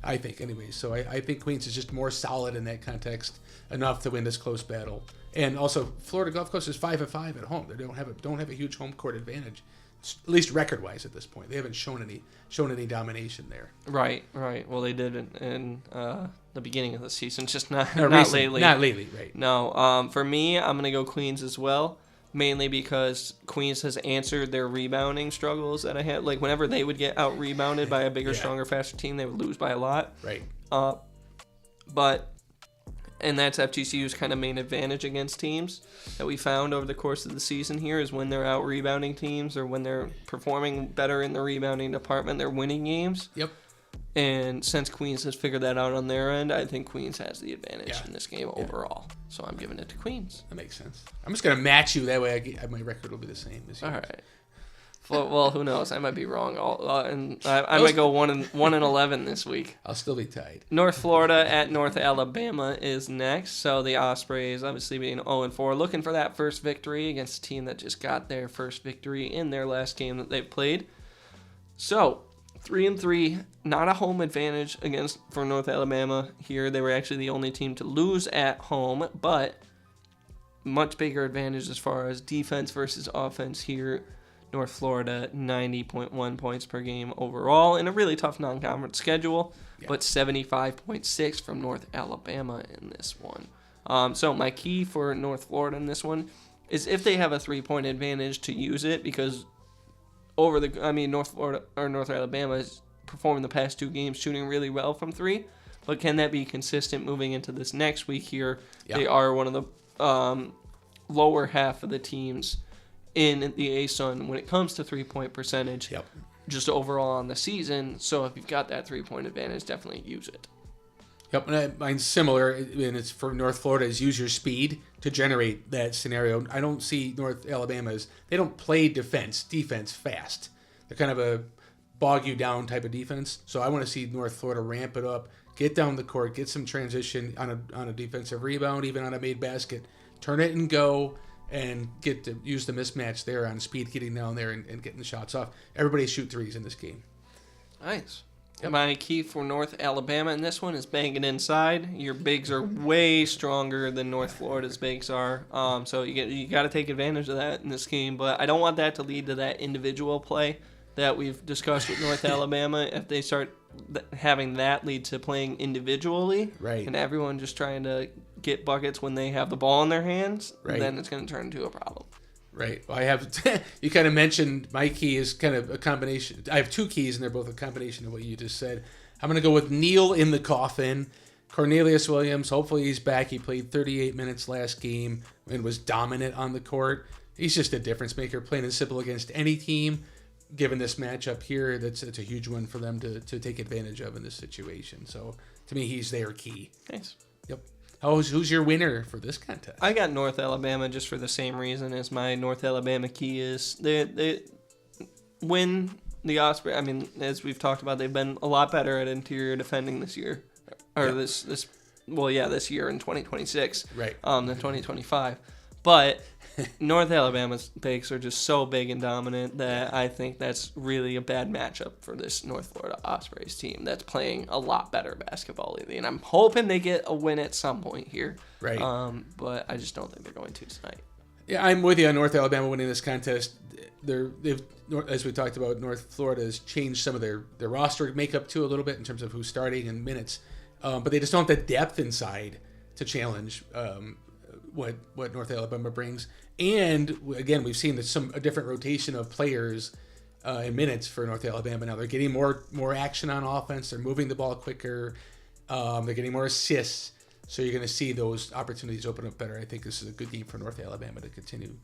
I think anyway. So I think Queens is just more solid in that context, enough to win this close battle. And also, Florida Gulf Coast is 5-5 at home. They don't have a huge home court advantage, at least record-wise at this point. They haven't shown any domination there. Right. Well, they did in the beginning of the season, just not lately. Not lately, right? No. For me, I'm gonna go Queens as well, mainly because Queens has answered their rebounding struggles that I had. Like whenever they would get out rebounded by a bigger, stronger, faster team, they would lose by a lot. Right. And that's FGCU's kind of main advantage against teams that we found over the course of the season here is when they're out rebounding teams or when they're performing better in the rebounding department, they're winning games. Yep. And since Queens has figured that out on their end, I think Queens has the advantage in this game overall. So I'm giving it to Queens. That makes sense. I'm just going to match you. That way my record will be the same as yours. All right. Well, who knows? I might be wrong. And I might go 1-11 this week. I'll still be tied. North Florida at North Alabama is next. So the Ospreys, obviously being 0-4, looking for that first victory against a team that just got their first victory in their last game that they've played. So 3-3, not a home advantage for North Alabama here. They were actually the only team to lose at home, but much bigger advantage as far as defense versus offense here. North Florida, 90.1 points per game overall in a really tough non-conference schedule, but 75.6 from North Alabama in this one. So my key for North Florida in this one is if they have a 3-point advantage to use it, because North Alabama has performed the past 2 games shooting really well from 3, but can that be consistent moving into this next week here? Yeah. They are one of the lower half of the teams in the ASUN when it comes to 3-point percentage, just overall on the season. So if you've got that 3-point advantage, definitely use it. Yep, and mine's similar, and it's for North Florida, is use your speed to generate that scenario. I don't see North Alabama's, they don't play defense fast. They're kind of a bog you down type of defense. So I want to see North Florida ramp it up, get down the court, get some transition on a defensive rebound, even on a made basket, turn it and go, and get to use the mismatch there on speed, getting down there and getting the shots off. Everybody shoot threes in this game. Nice. Yep. My key for North Alabama in this one is banging inside. Your bigs are way stronger than North Florida's bigs are, so you got to take advantage of that in this game. But I don't want that to lead to that individual play that we've discussed with North Alabama. If they start having that lead to playing individually, and everyone just trying to get buckets when they have the ball in their hands, then it's going to turn into a problem. Right. Well, I have. You kind of mentioned my key is kind of a combination. I have 2 keys, and they're both a combination of what you just said. I'm going to go with Neil in the coffin. Cornelius Williams, hopefully he's back. He played 38 minutes last game and was dominant on the court. He's just a difference maker, plain and simple, against any team. Given this matchup here, it's a huge one for them to take advantage of in this situation. So, to me, he's their key. Thanks. Yep. Who's your winner for this contest? I got North Alabama just for the same reason as my North Alabama key is. They win the Osprey. I mean, as we've talked about, they've been a lot better at interior defending this year, or this year in 2026, than 2025. But North Alabama's bigs are just so big and dominant that I think that's really a bad matchup for this North Florida Ospreys team that's playing a lot better basketball lately. And I'm hoping they get a win at some point here. Right. But I just don't think they're going to tonight. Yeah, I'm with you on North Alabama winning this contest. They've, as we talked about, North Florida has changed some of their roster makeup too a little bit in terms of who's starting and minutes. But they just don't have the depth inside to challenge what North Alabama brings. And again, we've seen a different rotation of players in minutes for North Alabama now. They're getting more action on offense. They're moving the ball quicker. They're getting more assists. So you're going to see those opportunities open up better. I think this is a good game for North Alabama to continue.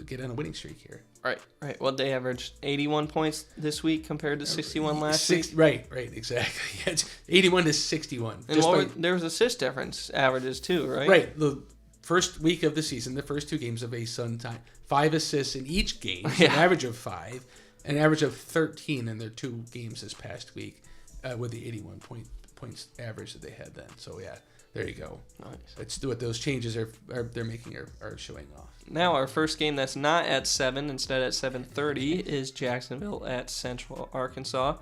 Get on a winning streak here. Right. Well, they averaged 81 points this week compared to 61 last week. Right, exactly. Yeah, it's 81 to 61. And there was assist difference averages too, right? Right. The first week of the season, the first 2 games of ASUN time, 5 assists in each game, an average of 5, an average of 13 in their 2 games this past week, with the 81 points average that they had then. So yeah, there you go. Nice. That's what those changes they're making are showing off. Now our first game that's not at 7, instead at 7:30, is Jacksonville at Central Arkansas.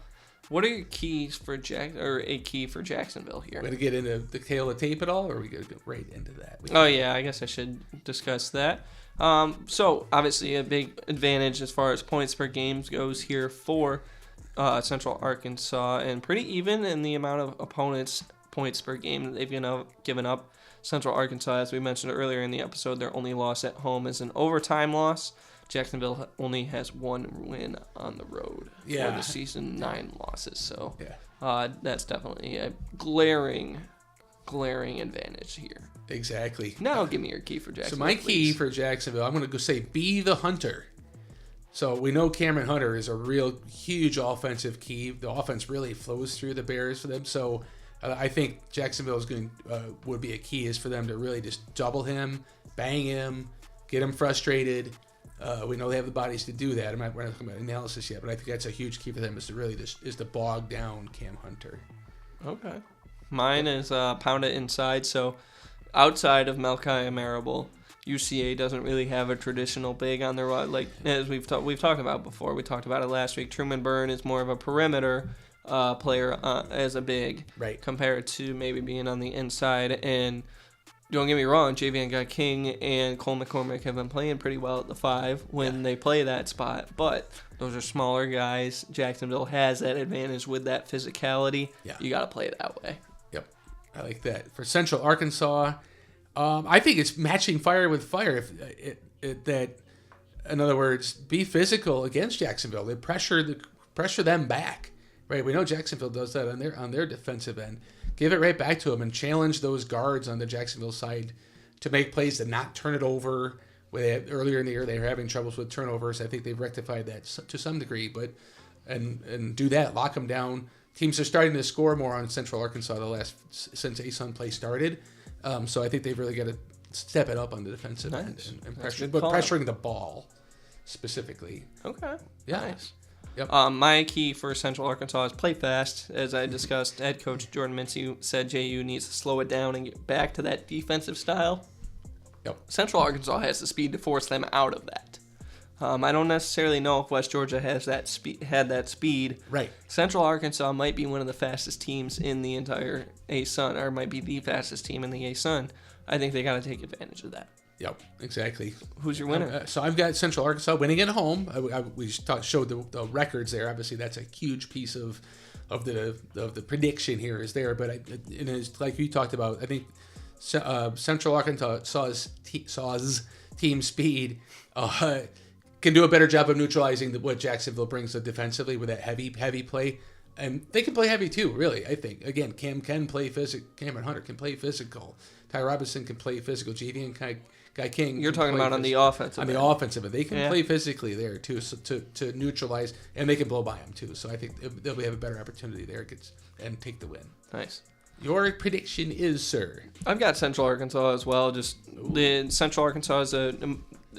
What are your keys for a key for Jacksonville here? We're going to get into the tail of the tape at all, or are we going to go right into that? I guess I should discuss that. So, obviously, a big advantage as far as points per game goes here for Central Arkansas, and pretty even in the amount of opponents' points per game that they've given up. Central Arkansas, as we mentioned earlier in the episode, their only loss at home is an overtime loss. Jacksonville only has 1 win on the road for the season, 9 losses. So that's definitely a glaring advantage here. Exactly. Now give me your key for Jacksonville. So my key for Jacksonville, I'm going to go say be the hunter. So we know Cameron Hunter is a real huge offensive key. The offense really flows through the Bears for them. So I think Jacksonville is would be a key is for them to really just double him, bang him, get him frustrated. We know they have the bodies to do that. We're not talking about analysis yet, but I think that's a huge key for them is to bog down Cam Hunter. Okay. Mine is pound it inside. So outside of Malchiah Marable, UCA doesn't really have a traditional big on their like as we've talked about before. We talked about it last week. Truman Byrne is more of a perimeter player as a big, right? Compared to maybe being on the inside. And don't get me wrong, Javian Guy King and Cole McCormick have been playing pretty well at the 5 when they play that spot. But those are smaller guys. Jacksonville has that advantage with that physicality. Yeah. You got to play it that way. Yep, I like that. For Central Arkansas, I think it's matching fire with fire. That, in other words, be physical against Jacksonville. They pressure them back. Right, we know Jacksonville does that on their defensive end. Give it right back to them and challenge those guards on the Jacksonville side to make plays to not turn it over. Earlier in the year, they were having troubles with turnovers. I think they've rectified that to some degree, but and do that, lock them down. Teams are starting to score more on Central Arkansas since ASUN play started. So I think they've really got to step it up on the defensive end and pressure, but pressuring the ball specifically. Okay. Yeah. Nice. Yep. My key for Central Arkansas is play fast. As I discussed, head coach Jordan Mincy said JU needs to slow it down and get back to that defensive style. Yep. Central Arkansas has the speed to force them out of that. I don't necessarily know if West Georgia has that had that speed. Right. Central Arkansas might be one of the fastest teams in the entire ASUN, or might be the fastest team in the ASUN. I think they got to take advantage of that. Yep, exactly. Who's your winner? So I've got Central Arkansas winning at home. We showed the records there. Obviously, that's a huge piece of the prediction here is there. But it's like you talked about. I think Central Arkansas's team speed can do a better job of neutralizing what Jacksonville brings defensively with that heavy play. And they can play heavy too, really, I think. Again, Cameron Hunter can play physical. Ty Robinson can play physical. Javian Guy King. You're talking about on the offensive end. On the offensive end. They can play physically there too, so to neutralize, and they can blow by them too. So I think they'll have a better opportunity there and take the win. Nice. Your prediction is, sir? I've got Central Arkansas as well. The Central Arkansas is a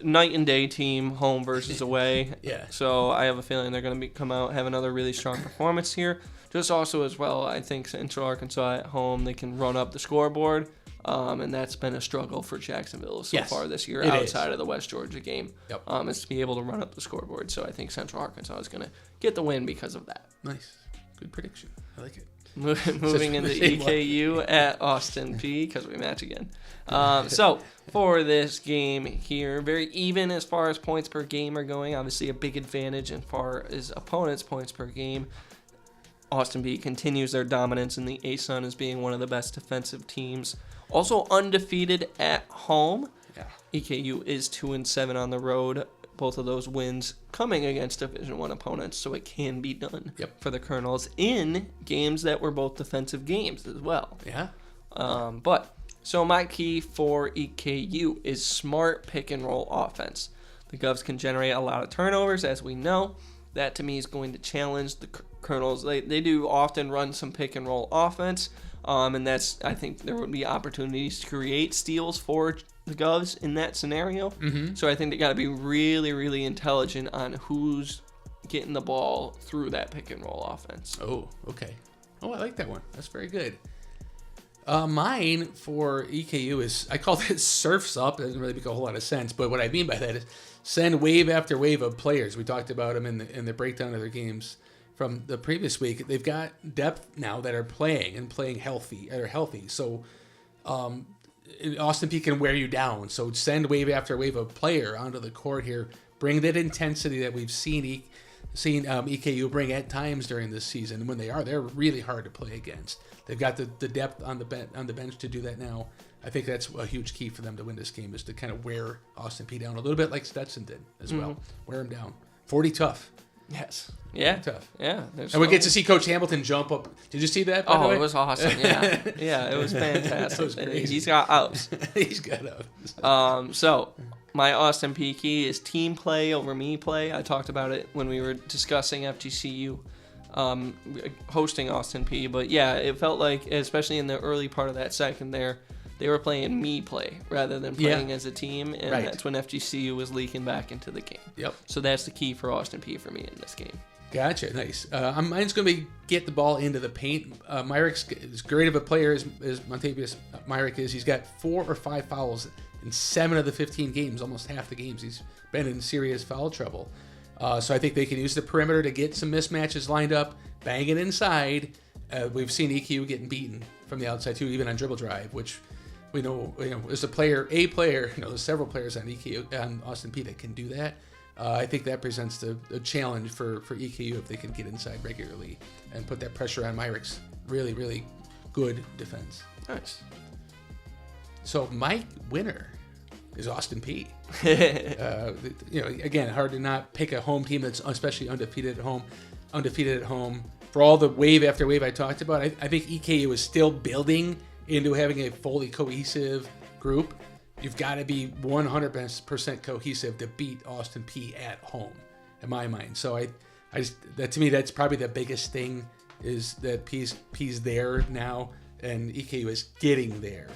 night and day team, home versus away. Yeah. So I have a feeling they're going to come out, have another really strong performance here. Just also as well, I think Central Arkansas at home, they can run up the scoreboard. And that's been a struggle for Jacksonville so far this year outside of the West Georgia game. Yep. Is to be able to run up the scoreboard. So I think Central Arkansas is going to get the win because of that. Nice. Good prediction. I like it. Moving into EKU at Austin Peay because we match again. So for this game here, very even as far as points per game are going. Obviously a big advantage as far as opponents' points per game. Austin Peay continues their dominance in the ASUN as being one of the best defensive teams. Also undefeated at home. Yeah. EKU is 2-7 on the road. Both of those wins coming against Division I opponents, so it can be done for the Colonels in games that were both defensive games as well. Yeah. So my key for EKU is smart pick and roll offense. The Govs can generate a lot of turnovers, as we know. That to me is going to challenge the Colonels. They do often run some pick and roll offense. And I think there would be opportunities to create steals for the Govs in that scenario. Mm-hmm. So I think they got to be really, really intelligent on who's getting the ball through that pick and roll offense. Oh, okay. Oh, I like that one. That's very good. Mine for EKU is, I call this surfs up. It doesn't really make a whole lot of sense, but what I mean by that is send wave after wave of players. We talked about them in the breakdown of their games from the previous week. They've got depth now that are playing healthy. So Austin Peay can wear you down. So send wave after wave of player onto the court here. Bring that intensity that we've seen EKU bring at times during this season. When they're really hard to play against. They've got the depth on the bench to do that now. I think that's a huge key for them to win this game is to kind of wear Austin Peay down a little bit like Stetson did as well. Wear him down. 40 tough. Yes. Yeah. Tough. Yeah. And we get to see Coach Hamilton jump up. Did you see that? By the way? It was awesome. Yeah. Yeah, it was fantastic. That was crazy. He's got outs. He's got outs. So My Austin Peay key is team play over me play. I talked about it when we were discussing FGCU hosting Austin Peay. But yeah, it felt like, especially in the early part of that second there, they were playing me play rather than playing as a team. And that's when FGCU was leaking back into the game. Yep. So that's the key for Austin Peay for me in this game. Gotcha. Nice. Mine's going to be get the ball into the paint. Myrick's as great of a player as Montavious Myrick is. He's got 4 or 5 fouls in 7 of the 15 games, almost half the games. He's been in serious foul trouble. So I think they can use the perimeter to get some mismatches lined up, bang it inside. We've seen EKU getting beaten from the outside too, even on dribble drive, which we know, as a player, there's several players on Austin Peay that can do that. I think that presents a challenge for EKU if they can get inside regularly and put that pressure on Myrick's really, really good defense. Nice. So my winner is Austin Peay. Again, hard to not pick a home team that's especially undefeated at home. For all the wave after wave I talked about, I think EKU is still building into having a fully cohesive group. You've got to be 100% cohesive to beat Austin Peay at home, in my mind. So to me, that's probably the biggest thing, is that Peay's there now, and EKU is getting there.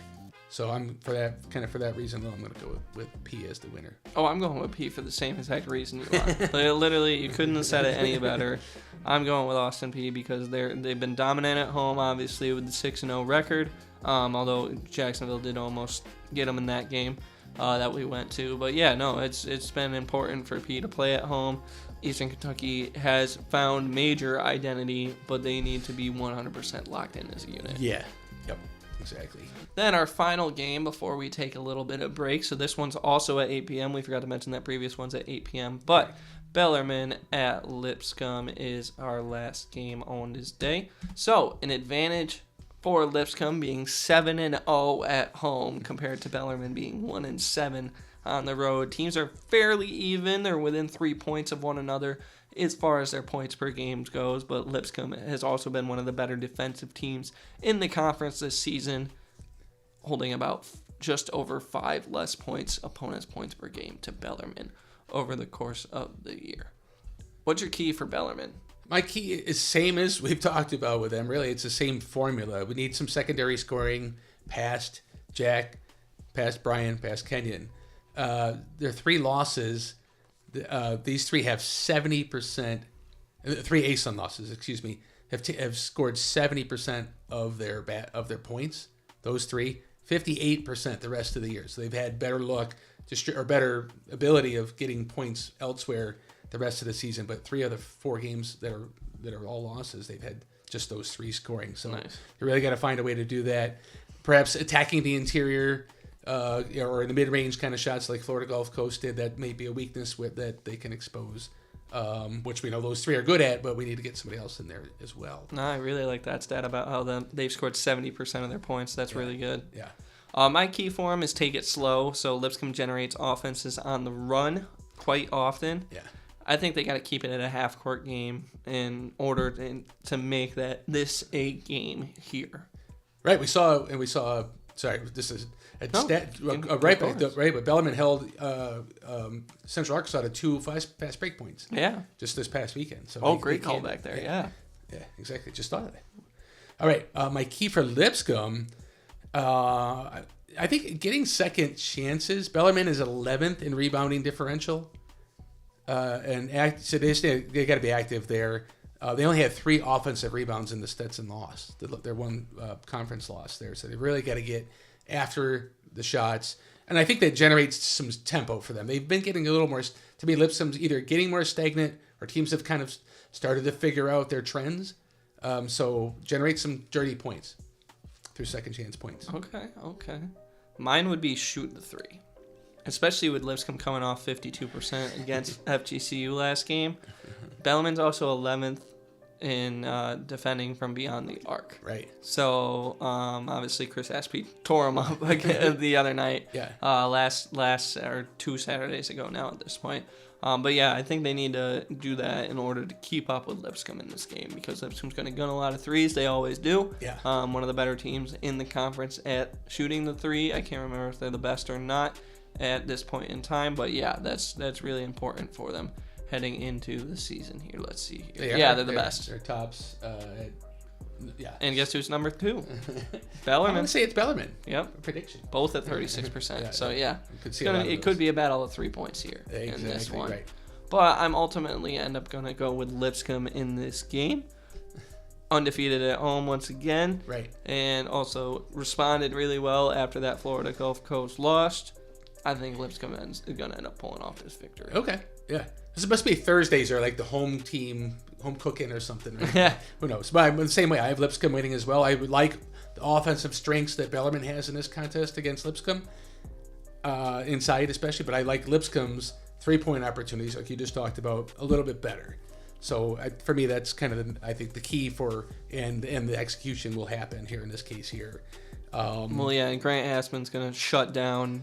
So for that reason, I'm going to go with Peay as the winner. Oh, I'm going with Peay for the same exact reason you are. Literally, you couldn't have said it any better. I'm going with Austin Peay because they've been dominant at home, obviously, with the 6-0 record. Although Jacksonville did almost get them in that game that we went to. But yeah, no, it's been important for Peay to play at home. Eastern Kentucky has found major identity, but they need to be 100% locked in as a unit. Yeah. Yep. Exactly. Then our final game before we take a little bit of break. So this one's also at 8 p.m. We forgot to mention that previous one's at 8 p.m. But Bellarmine at Lipscomb is our last game on this day. So an advantage for Lipscomb being 7-0 at home compared to Bellarmine being 1-7 on the road. Teams are fairly even. They're within 3 points of one another as far as their points per game goes, but Lipscomb has also been one of the better defensive teams in the conference this season, holding about just over 5 less points, opponents' points per game, to Bellarmine over the course of the year. What's your key for Bellarmine? My key is same as we've talked about with them. Really, it's the same formula. We need some secondary scoring past Jack, past Brian, past Kenyon. Their 3 losses, these 3 have 70%, 3 ASUN losses, have scored 70% of their points. Those 3, 58% the rest of the year. So they've had better luck or better ability of getting points elsewhere the rest of the season. But 3 of the 4 games that are all losses, they've had just those 3 scoring. So nice. You really got to find a way to do that. Perhaps attacking the interior. Or in the mid-range kind of shots like Florida Gulf Coast did, that may be a weakness that they can expose, which we know those 3 are good at, but we need to get somebody else in there as well. No, I really like that stat about how they've scored 70% of their points. That's really good. Yeah. My key for them is take it slow. So Lipscomb generates offenses on the run quite often. Yeah. I think they got to keep it at a half-court game in order to make this a game here. Right. We saw. Sorry, this is but Bellarmine held Central Arkansas to 2 fast break points. Yeah, just this past weekend. So great call back there. Yeah, exactly. Just thought of that. All right, my key for Lipscomb, I think getting second chances. Bellarmine is 11th in rebounding differential, so they got to be active there. They only had 3 offensive rebounds in the Stetson loss, their one conference loss there. So they really got to get after the shots. And I think that generates some tempo for them. They've been getting a little more, to me, Lipscomb's either getting more stagnant or teams have kind of started to figure out their trends. So generate some dirty points through second chance points. Okay. Mine would be shoot the 3. Especially with Lipscomb coming off 52% against FGCU last game. Bellarmine's also 11th in defending from beyond the arc. Right. So, obviously, Chris Aspie tore him up the other night. Yeah. Last or 2 Saturdays ago now at this point. But yeah, I think they need to do that in order to keep up with Lipscomb in this game because Lipscomb's going to gun a lot of 3s. They always do. Yeah. One of the better teams in the conference at shooting the 3. I can't remember if they're the best or not. at this point in time. But yeah, that's really important for them heading into the season here. Let's see here. They're the best. They're tops. And guess who's number 2? I'm Bellarmine. going to say it's Bellarmine. Yep. Prediction. Both at 36%. So yeah, it could be a battle of 3 points here in this one. Right. But I'm ultimately end up going to go with Lipscomb in this game. Undefeated at home once again. Right. And also responded really well after that Florida Gulf Coast lost. I think Lipscomb is going to end up pulling off this victory. Okay. Yeah. This must be Thursdays or like the home team, home cooking or something. Right? Yeah. Who knows? But I'm the same way. I have Lipscomb winning as well. I would like the offensive strengths that Bellarmine has in this contest against Lipscomb, inside especially. But I like Lipscomb's 3-point opportunities, like you just talked about, a little bit better. So for me, that's kind of, I think, the key for, and the execution will happen here in this case here. And Grant Hassman's going to shut down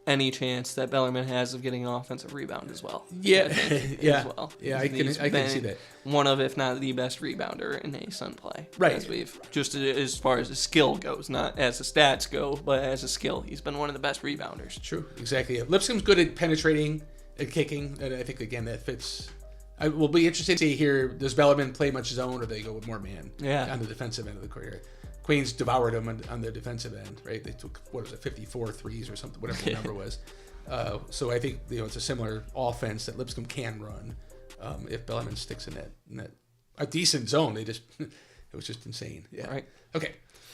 any chance that Bellarmine has of getting an offensive rebound as well. Yeah, as well. Yeah, I can see that. One of, if not the best rebounder in ASUN play. Right. As we've, just as far as the skill goes, not as the stats go, but as a skill, he's been one of the best rebounders. True, exactly. Lipscomb's good at penetrating, at kicking, and I think, again, that fits. I will be interested to see here, does Bellarmine play much zone, or do they go with more man on the defensive end of the court? Queens devoured them on the defensive end, right? They took, 54 threes or something, whatever the number was. So I think it's a similar offense that Lipscomb can run if Bellarmine sticks in that a decent zone. It was just insane. Yeah. Right. Okay.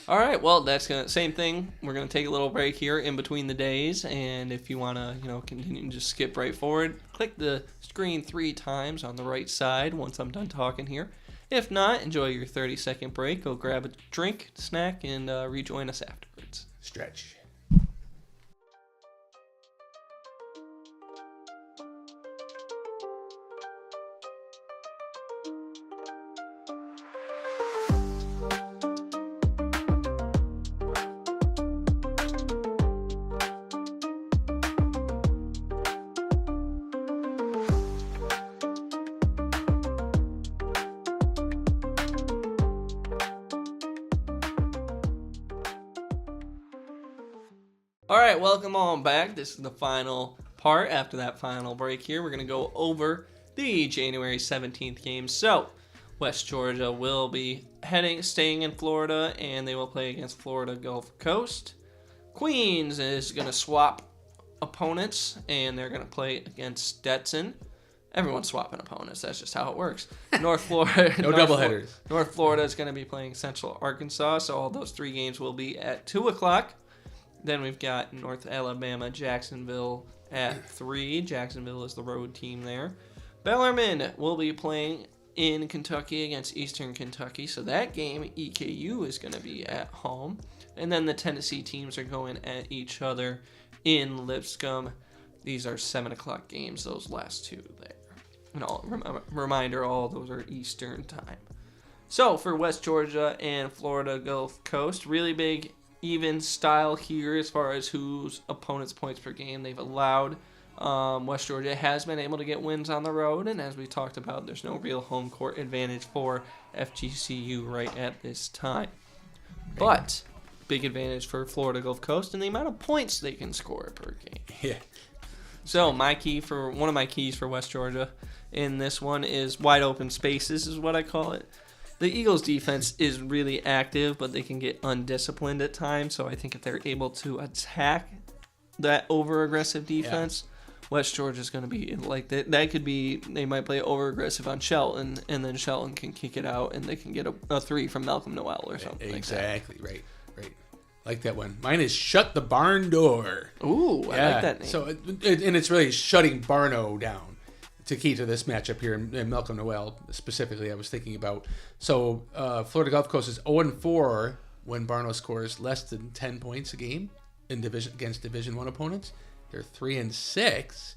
All right. Well, that's same thing. We're gonna take a little break here in between the days, and if you wanna continue, just skip right forward. Click the screen 3 times on the right side once I'm done talking here. If not, enjoy your 30-second break. Go grab a drink, snack, and rejoin us afterwards. Stretch. All right, welcome on back. This is the final part after that final break here. We're going to go over the January 17th game. So, West Georgia will be staying in Florida, and they will play against Florida Gulf Coast. Queens is going to swap opponents, and they're going to play against Stetson. Everyone's swapping opponents. That's just how it works. North Florida. No doubleheaders. North Florida is going to be playing Central Arkansas, so all those 3 games will be at 2 o'clock. Then we've got North Alabama, Jacksonville at 3. Jacksonville is the road team there. Bellarmine will be playing in Kentucky against Eastern Kentucky. So that game, EKU is going to be at home. And then the Tennessee teams are going at each other in Lipscomb. These are 7 o'clock games, those last 2 there. And reminder, all those are Eastern time. So for West Georgia and Florida Gulf Coast, really big even style here as far as whose opponent's points per game they've allowed. West Georgia has been able to get wins on the road, and as we talked about, there's no real home court advantage for FGCU right at this time. But big advantage for Florida Gulf Coast and the amount of points they can score per game. Yeah. So one of my keys for West Georgia in this one is wide open spaces, is what I call it. The Eagles' defense is really active, but they can get undisciplined at times. So I think if they're able to attack that over-aggressive defense, West Georgia's going to be like that. That could be, they might play over-aggressive on Shelton, and then Shelton can kick it out, and they can get a 3 from Malcolm Noel or something exactly, like that. Right. Like that one. Mine is Shut the Barn Door. Ooh, I like that name. So, and it's really shutting Barno down. To key to this matchup here, and Malcolm Noel specifically, I was thinking about. So, Florida Gulf Coast is 0-4 when Barno scores less than 10 points a game against Division I opponents. They're 3-6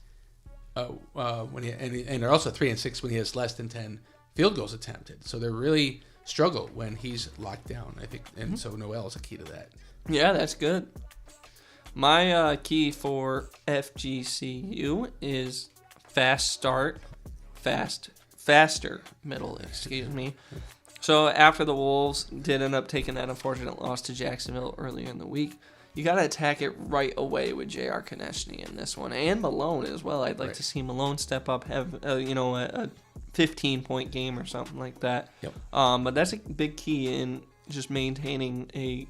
and they're also 3-6 when he has less than 10 field goals attempted. So they really struggle when he's locked down, I think, and so Noel is a key to that. Yeah, that's good. My key for FGCU is fast start, faster middle, excuse me. So after the Wolves did end up taking that unfortunate loss to Jacksonville earlier in the week, you got to attack it right away with J.R. Konechny in this one, and Malone as well. I'd like to see Malone step up, have a 15-point game or something like that. Yep. But that's a big key in just maintaining a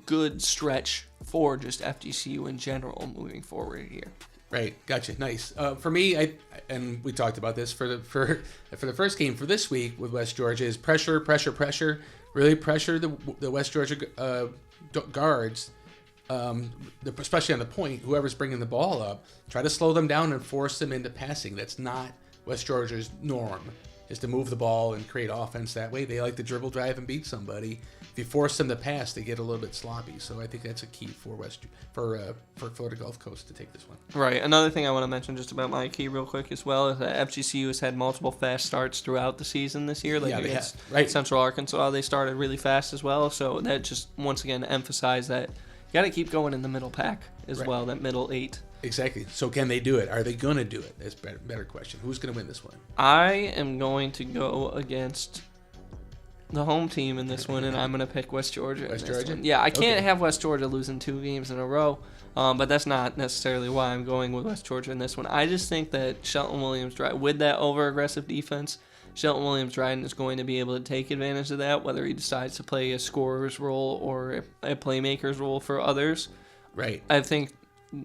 good stretch for just FGCU in general moving forward here. Right, gotcha. Nice. For me, and we talked about this for the first game for this week with West Georgia is pressure. Really pressure the West Georgia guards, especially on the point. Whoever's bringing the ball up, try to slow them down and force them into passing. That's not West Georgia's norm. Is to move the ball and create offense that way. They like to dribble, drive, and beat somebody. If you force them to pass, they get a little bit sloppy. So I think that's a key for Florida Gulf Coast to take this one. Right. Another thing I want to mention just about my key real quick as well is that FGCU has had multiple fast starts throughout the season this year. Like against Central Arkansas, they started really fast as well. So that just once again emphasized that you got to keep going in the middle pack as well, that middle 8. Exactly. So can they do it? Are they going to do it? That's a better question. Who's going to win this one? I am going to go against the home team in this one, and I'm going to pick West Georgia. West Georgia? Yeah, I can't have West Georgia losing 2 games in a row, but that's not necessarily why I'm going with West Georgia in this one. I just think that Shelton Williams-Dryden, with that over-aggressive defense, Shelton Williams-Dryden is going to be able to take advantage of that, whether he decides to play a scorer's role or a playmaker's role for others. Right. I think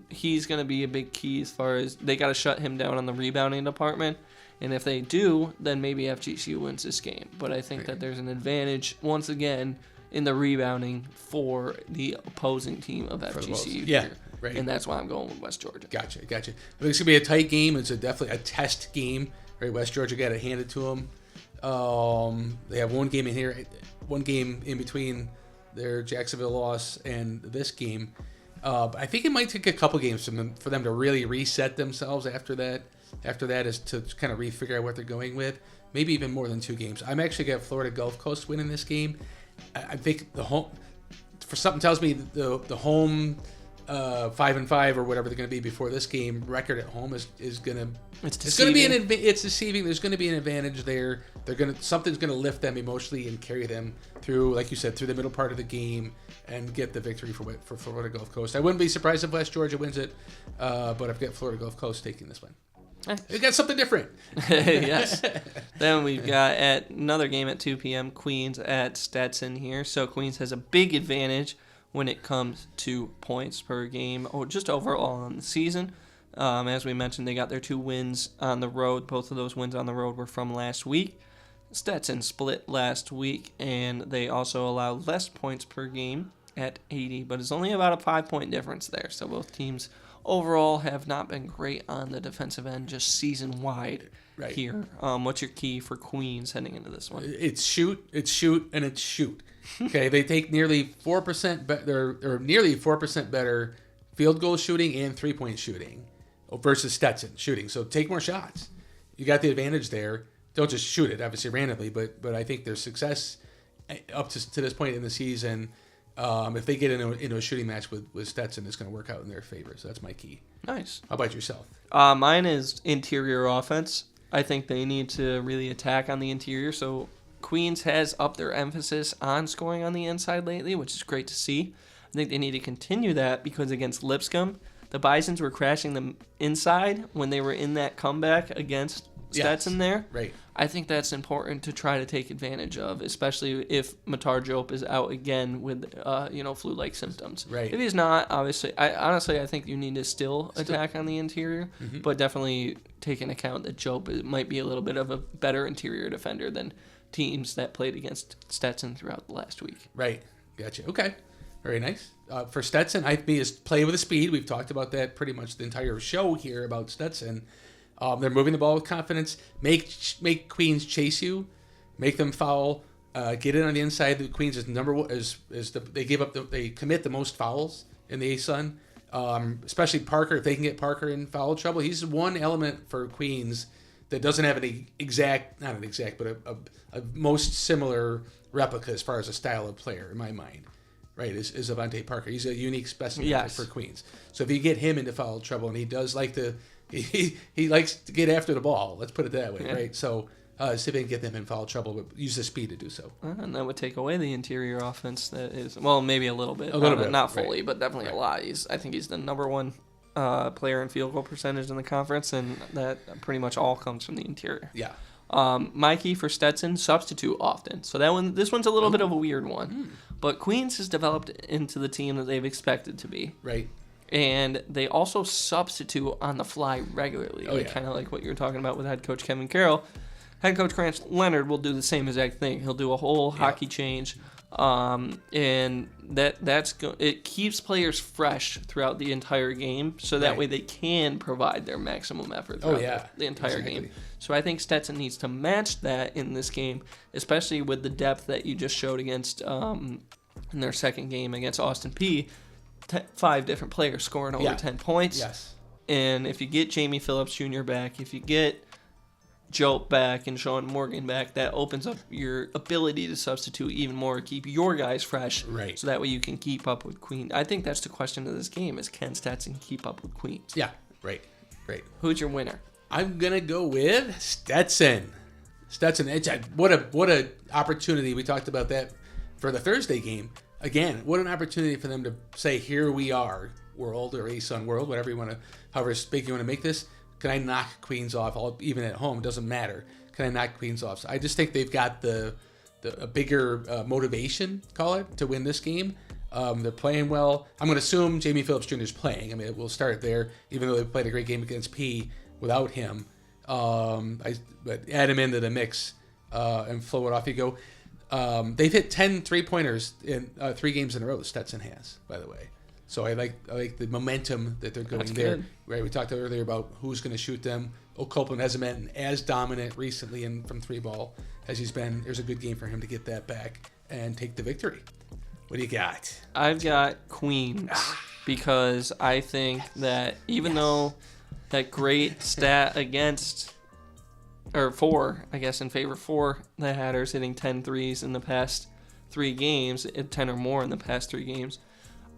he's going to be a big key as far as they got to shut him down on the rebounding department. And if they do, then maybe FGCU wins this game. But I think that there's an advantage, once again, in the rebounding for the opposing team of FGCU. Yeah, right. And that's why I'm going with West Georgia. Gotcha. I think it's going to be a tight game. It's definitely a test game. Right, West Georgia got it handed to them. They have one game in between their Jacksonville loss and this game. But I think it might take a couple games for them to really reset themselves after that. After that is to kind of refigure out what they're going with. Maybe even more than 2 games. I'm actually got Florida Gulf Coast winning this game. I think the home, for something tells me the home 5-5 or whatever they're going to be before this game record at home is going to it's going to be it's deceiving. There's going to be an advantage there. Something's going to lift them emotionally and carry them through, like you said, through the middle part of the game and get the victory for Florida Gulf Coast. I wouldn't be surprised if West Georgia wins it, but I've got Florida Gulf Coast taking this one. We got something different. Yes. Then we've got another game at 2 p.m. Queens at Stetson here. So Queens has a big advantage when it comes to points per game, or just overall on the season. As we mentioned, they got their 2 wins on the road. Both of those wins on the road were from last week. Stetson split last week, and they also allow less points per game at 80, but it's only about a 5-point difference there. So both teams overall have not been great on the defensive end, just season-wide here. What's your key for Queens heading into this one? It's shoot, and it's shoot. Okay, they take nearly 4% nearly 4% better field goal shooting and 3-point shooting versus Stetson shooting. So take more shots. You got the advantage there. Don't just shoot it, obviously randomly, but I think their success up to this point in the season, if they get into a shooting match with Stetson, it's going to work out in their favor. So that's my key. Nice. How about yourself? Mine is interior offense. I think they need to really attack on the interior. So Queens has upped their emphasis on scoring on the inside lately, which is great to see. I think they need to continue that because against Lipscomb, the Bisons were crashing them inside when they were in that comeback against Stetson there. Right. I think that's important to try to take advantage of, especially if Matar Jope is out again with flu-like symptoms. Right. If he's not, obviously, I think you need to still attack on the interior, but definitely take into account that Jope might be a little bit of a better interior defender than teams that played against Stetson throughout the last week. Right. Gotcha. Okay. Very nice. For Stetson, is play with the speed. We've talked about that pretty much the entire show here about Stetson. They're moving the ball with confidence. Make Queens chase you. Make them foul. Get in on the inside. The Queens is number one. They commit the most fouls in the ASUN. Especially Parker. If they can get Parker in foul trouble, he's one element for Queens that doesn't have a most similar replica as far as a style of player in my mind. Right, is Avante Parker. He's a unique specimen for Queens. So if you get him into foul trouble, and he does like he likes to get after the ball. Let's put it that way, right? So see if they can get them in foul trouble, but use the speed to do so. And that would take away the interior offense. That is, well, maybe a little bit. Bit. Not fully, right. But definitely a lot. I think he's the number one player in field goal percentage in the conference, and that pretty much all comes from the interior. Yeah. My key for Stetson, substitute often. So this one's a little bit of a weird one. But Queens has developed into the team that they've expected to be. Right. And they also substitute on the fly regularly. Kind of like what you were talking about with head coach Kevin Carroll. Head coach Grant Leonard will do the same exact thing. He'll do a whole hockey change. And it keeps players fresh throughout the entire game, so that way they can provide their maximum effort throughout the entire game. So I think Stetson needs to match that in this game, especially with the depth that you just showed against in their second game against Austin Peay. 5 different players scoring over 10 points. Yes. And if you get Jamie Phillips Jr. back, if you get Jolt back and Sean Morgan back, that opens up your ability to substitute even more, keep your guys fresh, right? So that way you can keep up with Queens. I think that's the question of this game: is can Stetson keep up with Queens? Yeah, right. Who's your winner? I'm gonna go with Stetson. What a opportunity. We talked about that for the Thursday game. Again, what an opportunity for them to say, "Here we are, world or ASUN world, whatever you want to, however big you want to make this." Can I knock Queens off? Even at home, it doesn't matter. Can I knock Queens off? So I just think they've got a bigger motivation, call it, to win this game. They're playing well. I'm going to assume Jamie Phillips Jr. is playing. I mean, we'll start there, even though they played a great game against Peay without him. But add him into the mix and flow it off. You go. They've hit 10 3-pointers in 3 games in a row. Stetson has, by the way. So I like the momentum that they're going there. Good. Right, we talked earlier about who's going to shoot them. Copeland hasn't been as dominant recently from 3-ball as he's been. There's a good game for him to get that back and take the victory. What do you got? I've got Queens because I think that even though that great stat against, or 4, I guess in favor 4, the Hatters hitting 10 threes in the past 3 games, 10 or more in the past 3 games.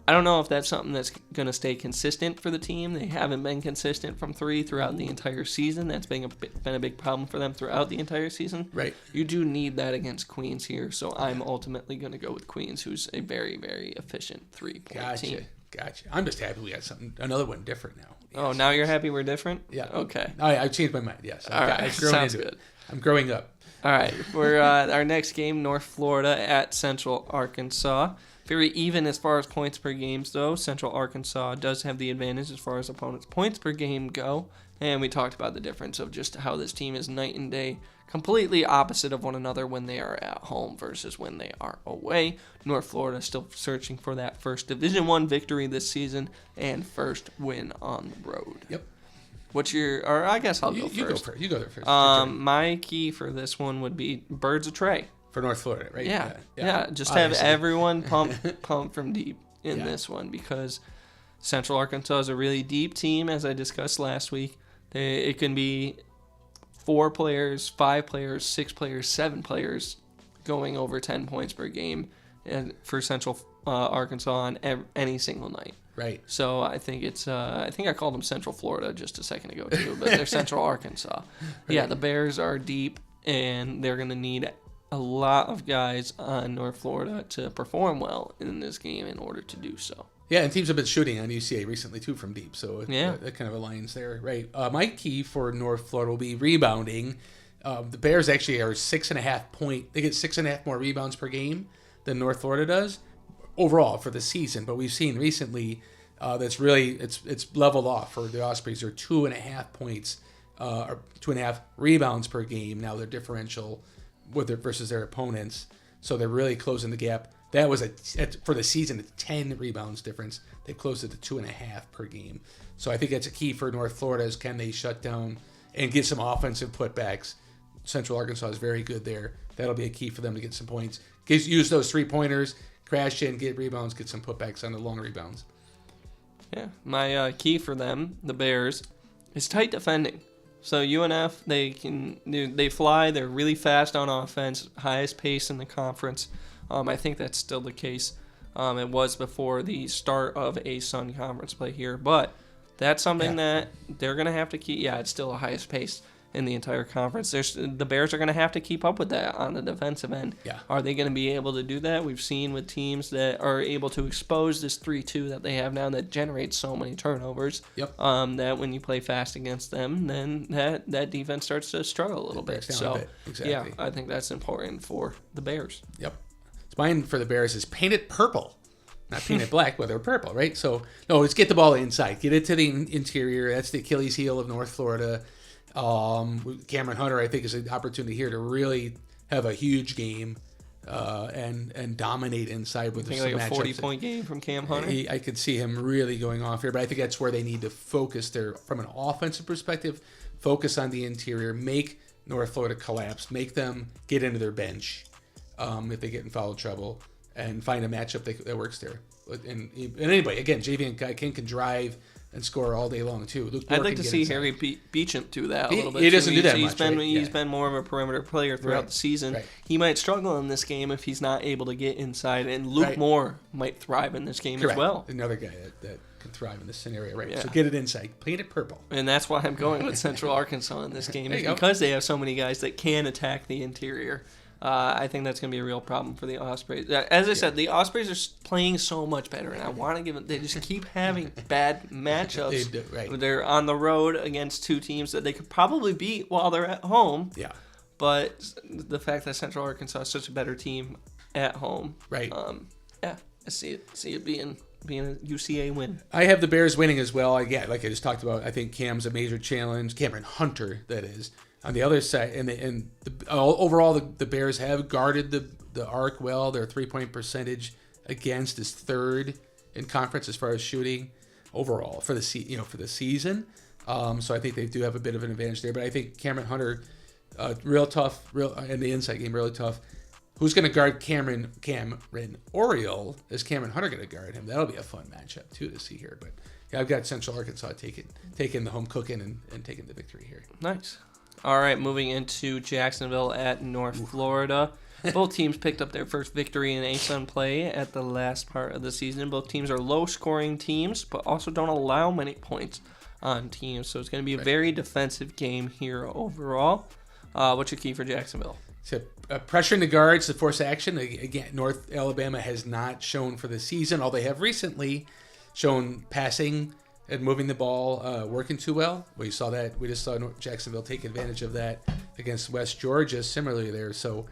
I don't know if that's something that's going to stay consistent for the team. They haven't been consistent from 3 throughout the entire season. That's been a big problem for them throughout the entire season. Right. You do need that against Queens here, so I'm ultimately going to go with Queens, who's a very, very efficient 3-point team. Gotcha. I'm just happy we got another one different now. Yes. Oh, now you're happy we're different? Yeah. Okay. I've changed my mind. Yes. All right. Sounds good. I'm growing up. All right. We're our next game, North Florida at Central Arkansas. Very even as far as points per game, though. Central Arkansas does have the advantage as far as opponents' points per game go. And we talked about the difference of just how this team is night and day, completely opposite of one another when they are at home versus when they are away. North Florida still searching for that first Division I victory this season and first win on the road. Yep. Or I guess I'll go first. You go there first. My key for this one would be Birds of Trey. For North Florida, right? Yeah. Just obviously. Have everyone pump from deep in this one because Central Arkansas is a really deep team, as I discussed last week. It can be 4 players, 5 players, 6 players, 7 players going over 10 points per game and for Central Arkansas on any single night. Right. So I think I called them Central Florida just a second ago too, but they're Central Arkansas. Right. Yeah, the Bears are deep and they're going to need a lot of guys on North Florida to perform well in this game in order to do so. Yeah, and teams have been shooting on UCA recently too from deep, so that kind of aligns there, right? My key for North Florida will be rebounding. The Bears actually are 6.5 point. They get 6.5 more rebounds per game than North Florida does overall for the season. But we've seen recently that's really it's leveled off for the Ospreys. They're 2.5 points or 2.5 rebounds per game now. Their differential versus their opponents, so they're really closing the gap. That was for the season, it's 10 rebounds difference. They closed it to 2.5 per game. So I think that's a key for North Florida is can they shut down and get some offensive putbacks. Central Arkansas is very good there. That'll be a key for them to get some points. Use those 3-pointers, crash in, get rebounds, get some putbacks on the long rebounds. Yeah, my key for them, the Bears, is tight defending. So UNF, they fly. They're really fast on offense, highest pace in the conference. I think that's still the case. It was before the start of ASUN conference play here, but that's something that they're going to have to keep. Yeah, it's still the highest pace. in the entire conference. The Bears are going to have to keep up with that on the defensive end. Yeah. Are they going to be able to do that? We've seen with teams that are able to expose this 3-2 that they have now that generates so many turnovers. Yep. That when you play fast against them, then that defense starts to struggle a little bit. So, exactly. yeah, I think that's important for the Bears. Yep. Mine for the Bears is paint it purple. Not painted black, but they're purple, right? So, no, let's get the ball inside. Get it to the interior. That's the Achilles heel of North Florida. Cameron Hunter, I think, is an opportunity here to really have a huge game and dominate inside with like a 40-point game from Cam Hunter? I could see him really going off here, but I think that's where they need to focus from an offensive perspective, focus on the interior, make North Florida collapse, make them get into their bench if they get in foul trouble, and find a matchup that works there. And anyway, again, Javian King can drive and score all day long too. I'd like to see Harry Beecham do that a little bit. He doesn't do that much. He's been more of a perimeter player throughout the season. Right. He might struggle in this game if he's not able to get inside, and Luke Moore might thrive in this game as well. Another guy that can thrive in this scenario, right? Yeah. So get it inside, paint it purple. And that's why I'm going with Central Arkansas in this game, is because they have so many guys that can attack the interior. I think that's going to be a real problem for the Ospreys. As I said, the Ospreys are playing so much better, and I want to give them. They just keep having bad matchups. They do, right. They're on the road against two teams that they could probably beat while they're at home. Yeah. But the fact that Central Arkansas is such a better team at home, right? I see it being a UCA win. I have the Bears winning as well. Like I just talked about, I think Cam's a major challenge. Cameron Hunter, that is. On the other side, overall, the Bears have guarded the arc well. Their 3-point percentage against is third in conference as far as shooting overall for the season. So I think they do have a bit of an advantage there. But I think Cameron Hunter, real tough, in the inside game, really tough. Who's going to guard Cameron Oriole? Is Cameron Hunter going to guard him? That'll be a fun matchup too to see here. But yeah, I've got Central Arkansas taking the home cooking and taking the victory here. Nice. All right, moving into Jacksonville at North Florida. Both teams picked up their first victory in ASUN play at the last part of the season. Both teams are low-scoring teams, but also don't allow many points on teams. So it's going to be a very defensive game here overall. What's your key for Jacksonville? So pressuring the guards to force action. Again, North Alabama has not shown for the season, although they have recently shown passing and moving the ball, working too well. We saw that. We just saw Jacksonville take advantage of that against West Georgia. Similarly, there. So,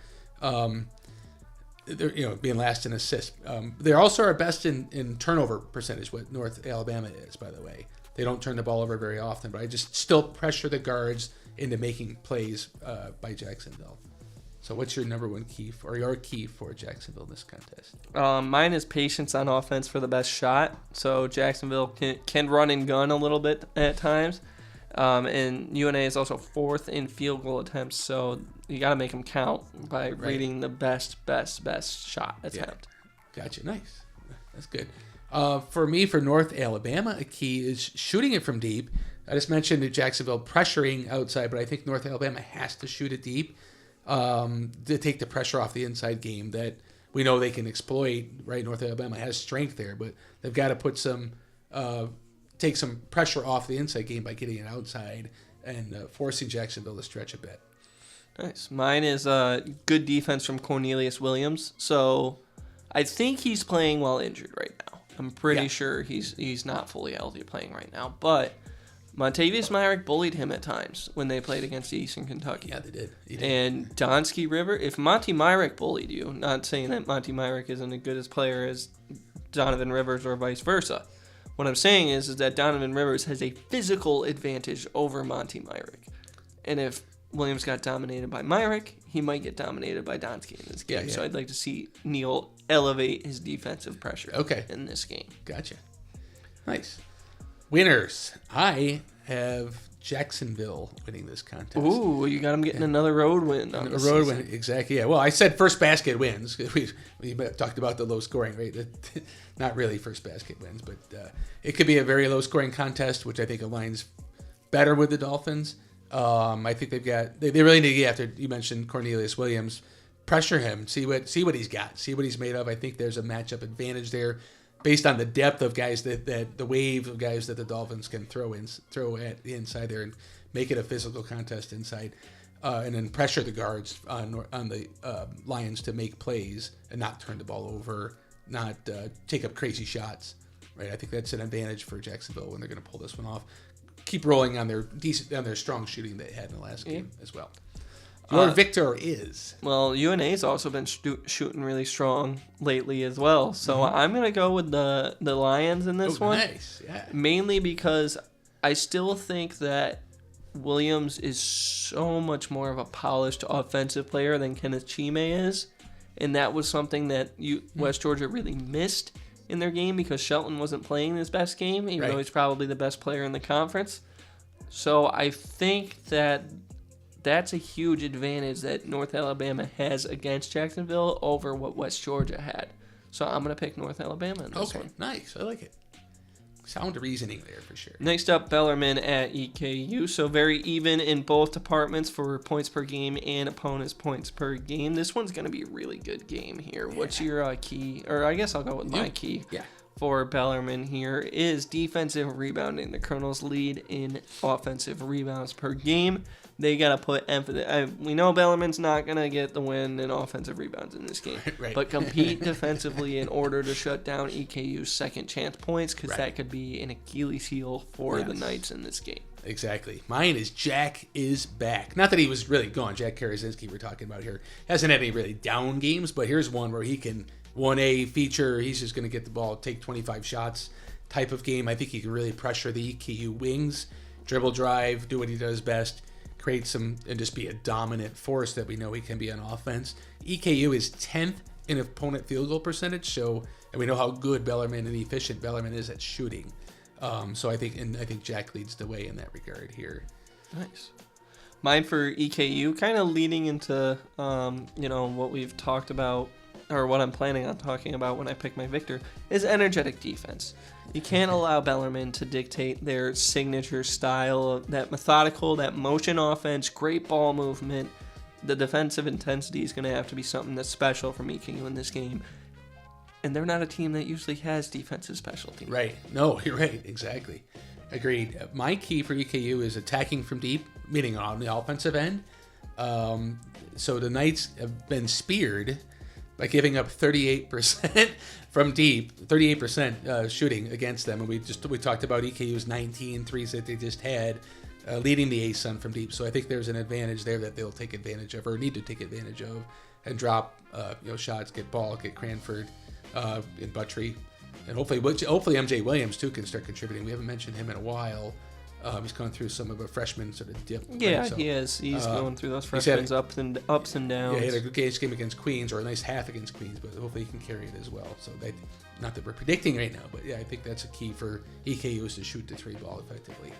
they're being last in assists. They also are best in turnover percentage. What North Alabama is, by the way. They don't turn the ball over very often, but I just still pressure the guards into making plays by Jacksonville. So what's your number one key your key for Jacksonville in this contest? Mine is patience on offense for the best shot. So Jacksonville can run and gun a little bit at times. And UNA is also fourth in field goal attempts. So you got to make them count by reading the best shot attempt. Yeah. Gotcha. Nice. That's good. For me, for North Alabama, a key is shooting it from deep. I just mentioned that Jacksonville pressuring outside, but I think North Alabama has to shoot it deep. To take the pressure off the inside game that we know they can exploit, right? North Alabama has strength there, but they've got to put take some pressure off the inside game by getting it outside and forcing Jacksonville to stretch a bit. Nice. Mine is good defense from Cornelius Williams. So I think he's playing while injured right now. I'm pretty sure he's not fully healthy playing right now, but Montavious Myrick bullied him at times when they played against Eastern Kentucky. Yeah, they did. And Donsky River, if Monty Myrick bullied you, not saying that Monty Myrick isn't as good a player as Donovan Rivers or vice versa. What I'm saying is that Donovan Rivers has a physical advantage over Monty Myrick. And if Williams got dominated by Myrick, he might get dominated by Donsky in this game. Yeah. So I'd like to see Neal elevate his defensive pressure in this game. Gotcha. Nice. Winners. I have Jacksonville winning this contest. Ooh, you got them getting another road win. A road win, exactly. Yeah. Well, I said first basket wins. We talked about the low scoring rate. Not really first basket wins, but it could be a very low scoring contest, which I think aligns better with the Dolphins. I think they really need to get after. You mentioned Cornelius Williams. Pressure him. See what he's got. See what he's made of. I think there's a matchup advantage there, based on the depth of guys that the wave of guys that the Dolphins can throw at the inside there and make it a physical contest inside, and then pressure the guards on the Lions to make plays and not turn the ball over, not take up crazy shots. Right, I think that's an advantage for Jacksonville when they're going to pull this one off. Keep rolling on their strong shooting they had in the last game as well. Your victor is? Well, UNA's also been shooting really strong lately as well. So I'm going to go with the Lions in this one. Nice, yeah. Mainly because I still think that Williams is so much more of a polished offensive player than Kenneth Chime is. And that was something that West Georgia really missed in their game because Shelton wasn't playing his best game, even though he's probably the best player in the conference. So I think that's a huge advantage that North Alabama has against Jacksonville over what West Georgia had. So I'm going to pick North Alabama in this one. Nice. I like it. Sound reasoning there for sure. Next up, Bellarmine at EKU. So very even in both departments for points per game and opponents' points per game. This one's going to be a really good game here. Yeah. What's your key? Or I guess I'll go with my key. Yeah. For Bellarmine here is defensive rebounding. The Colonels lead in offensive rebounds per game. They got to put emphasis. We know Bellarmine's not going to get the win in offensive rebounds in this game. Right. But compete defensively in order to shut down EKU's second chance points because that could be an Achilles heel for the Knights in this game. Exactly. Mine is Jack is back. Not that he was really gone. Jack Karazinski we're talking about here. Hasn't had any really down games, but here's one where he can 1A feature. He's just going to get the ball, take 25 shots type of game. I think he can really pressure the EKU wings, dribble drive, do what he does best, create some, and just be a dominant force that we know he can be on offense. EKU is 10th in opponent field goal percentage, so and we know how good Bellarmine and efficient Bellarmine is at shooting. So I think Jack leads the way in that regard here. Nice. Mine for EKU, kind of leading into what we've talked about, or what I'm planning on talking about when I pick my victor, is energetic defense. You can't allow Bellarmine to dictate their signature style, that methodical, that motion offense, great ball movement. The defensive intensity is going to have to be something that's special from EKU in this game. And they're not a team that usually has defensive specialty. Right. No, you're right. Exactly. Agreed. My key for EKU is attacking from deep, meaning on the offensive end. So the Knights have been speared by giving up 38% from deep, 38% shooting against them. And we talked about EKU's 19 threes that they just had, leading the ASUN from deep. So I think there's an advantage there that they'll take advantage of, or need to take advantage of, and drop shots, get ball, get Cranford, and Buttry. And hopefully MJ Williams, too, can start contributing. We haven't mentioned him in a while. He's gone through some of a freshman sort of dip. Yeah, right? So, he is. He's going through those freshmen's ups and downs. Yeah, he had a good game against Queens, or a nice half against Queens, but hopefully he can carry it as well. So not that we're predicting right now, but yeah, I think that's a key for EKU is to shoot the three ball effectively.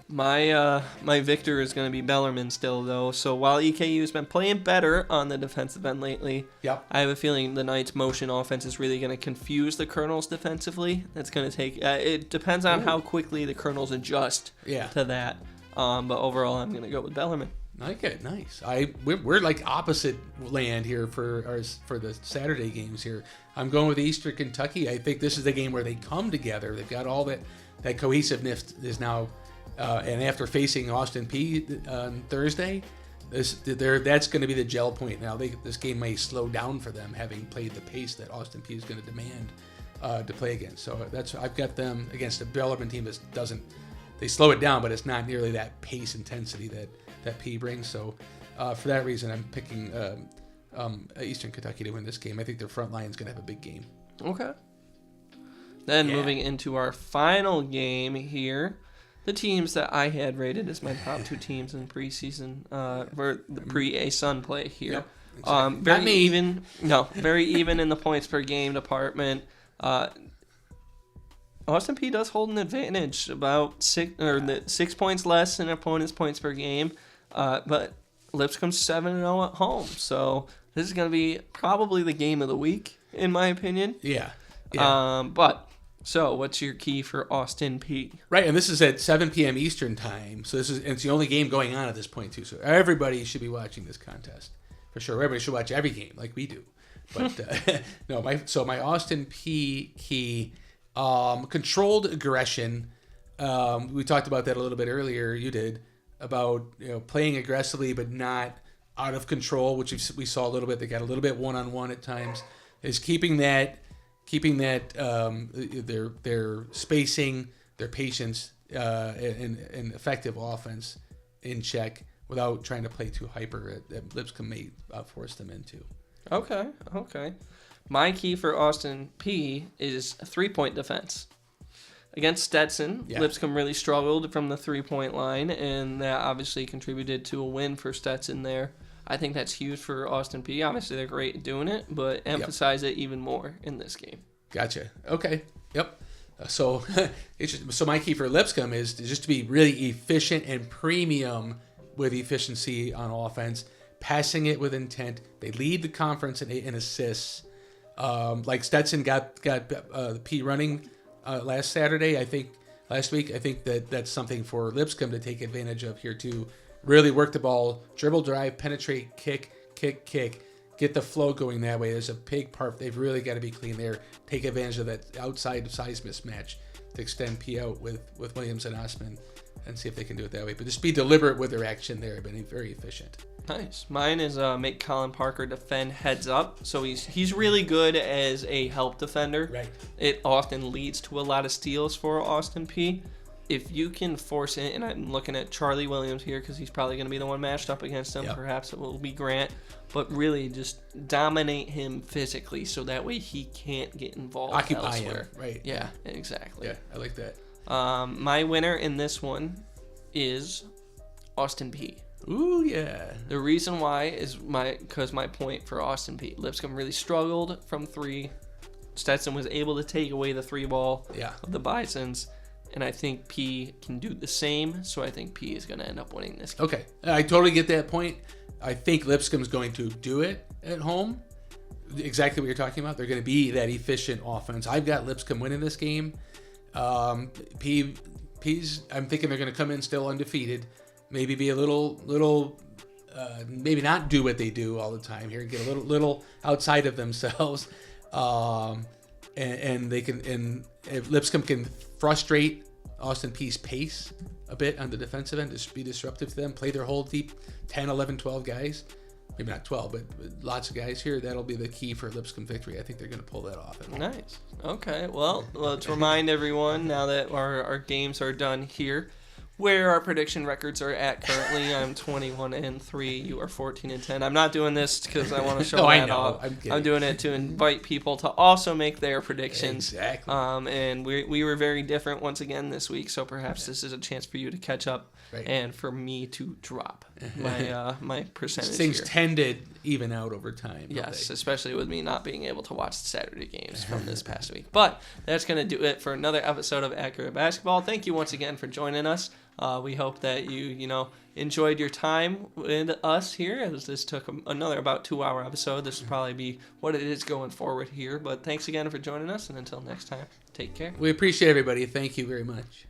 My victor is going to be Bellarmine still, though. So while EKU has been playing better on the defensive end lately, I have a feeling the Knights' motion offense is really going to confuse the Colonels defensively. That's going to take. It depends on how quickly the Colonels adjust to that. But overall, I'm going to go with Bellarmine. Okay, nice. We're like opposite land here for the Saturday games here. I'm going with Eastern Kentucky. I think this is the game where they come together. They've got all that cohesiveness is now. And after facing Austin Peay on Thursday, that's going to be the gel point. Now, this game may slow down for them, having played the pace that Austin Peay is going to demand to play against. So I've got them against a Bellarmine team that doesn't. They slow it down, but it's not nearly that pace intensity that Peay brings. So for that reason, I'm picking Eastern Kentucky to win this game. I think their front line is going to have a big game. Okay. Then moving into our final game here. The teams that I had rated as my top two teams in preseason for the pre-ASUN play here. Yep, exactly. Very even in the points per game department. Austin Peay does hold an advantage, about 6 points less in opponents' points per game, but Lipscomb's 7-0 at home. So this is going to be probably the game of the week, in my opinion. Yeah. So, what's your key for Austin Peay? Right, and this is at 7 p.m. Eastern time, so it's the only game going on at this point, too. So everybody should be watching this contest. For sure, everybody should watch every game like we do. But, my Austin Peay key, controlled aggression, we talked about that a little bit earlier, you did. about playing aggressively but not out of control, which we saw a little bit. They got a little bit one-on-one at times. Is keeping that their spacing, their patience, and effective offense in check without trying to play too hyper that Lipscomb may force them into. Okay. My key for Austin Peay is 3-point defense. Against Stetson, Lipscomb really struggled from the 3-point line, and that obviously contributed to a win for Stetson there. I think that's huge for Austin Peay. Obviously, they're great at doing it, but emphasize it even more in this game. Gotcha. Okay. Yep. So my key for Lipscomb is just to be really efficient and premium with efficiency on offense, passing it with intent. They lead the conference in assists. Like Stetson got the Peay running last week. I think that's something for Lipscomb to take advantage of here too. Really work the ball, dribble, drive, penetrate, kick, get the flow going that way. There's a big part. They've really got to be clean there. Take advantage of that outside size mismatch to extend Peay out with Williams and Osman and see if they can do it that way. But just be deliberate with their action there. Been very efficient. Nice. Mine is make Colin Parker defend heads up. So he's really good as a help defender. Right. It often leads to a lot of steals for Austin Peay. If you can force it, and I'm looking at Charlie Williams here because he's probably going to be the one matched up against him. Yep. Perhaps it will be Grant. But really just dominate him physically so that way he can't get involved elsewhere. Him. Right. Yeah, exactly. Yeah, I like that. My winner in this one is Austin Peay. Ooh, yeah. The reason why is because my point for Austin Peay. Lipscomb really struggled from 3. Stetson was able to take away the 3 ball of the Bisons. And I think Peay can do the same, so I think Peay is going to end up winning this game. Okay, I totally get that point. I think Lipscomb's going to do it at home. Exactly what you're talking about. They're going to be that efficient offense. I've got Lipscomb winning this game. Peay's, I'm thinking they're going to come in still undefeated. Maybe be a little, maybe not do what they do all the time here. Get a little outside of themselves. And they can, and if Lipscomb can frustrate Austin Peay's pace a bit on the defensive end, just be disruptive to them, play their whole deep 10, 11, 12 guys. Maybe not 12, but lots of guys here. That'll be the key for Lipscomb victory. I think they're going to pull that off. Nice. Okay. Well, let's remind everyone now that our games are done here where our prediction records are at currently. I'm 21-3. You are 14-10. I'm not doing this because I want to show that off. I'm doing it to invite people to also make their predictions. Exactly. And we were very different once again this week, so perhaps this is a chance for you to catch up and for me to drop my percentage. Things here. tend to even out over time. Yes, especially with me not being able to watch the Saturday games from this past week. But that's going to do it for another episode of Accurate Basketball. Thank you once again for joining us. We hope that you enjoyed your time with us here, as this took another about 2-hour episode. This will probably be what it is going forward here. But thanks again for joining us, and until next time, take care. We appreciate everybody. Thank you very much.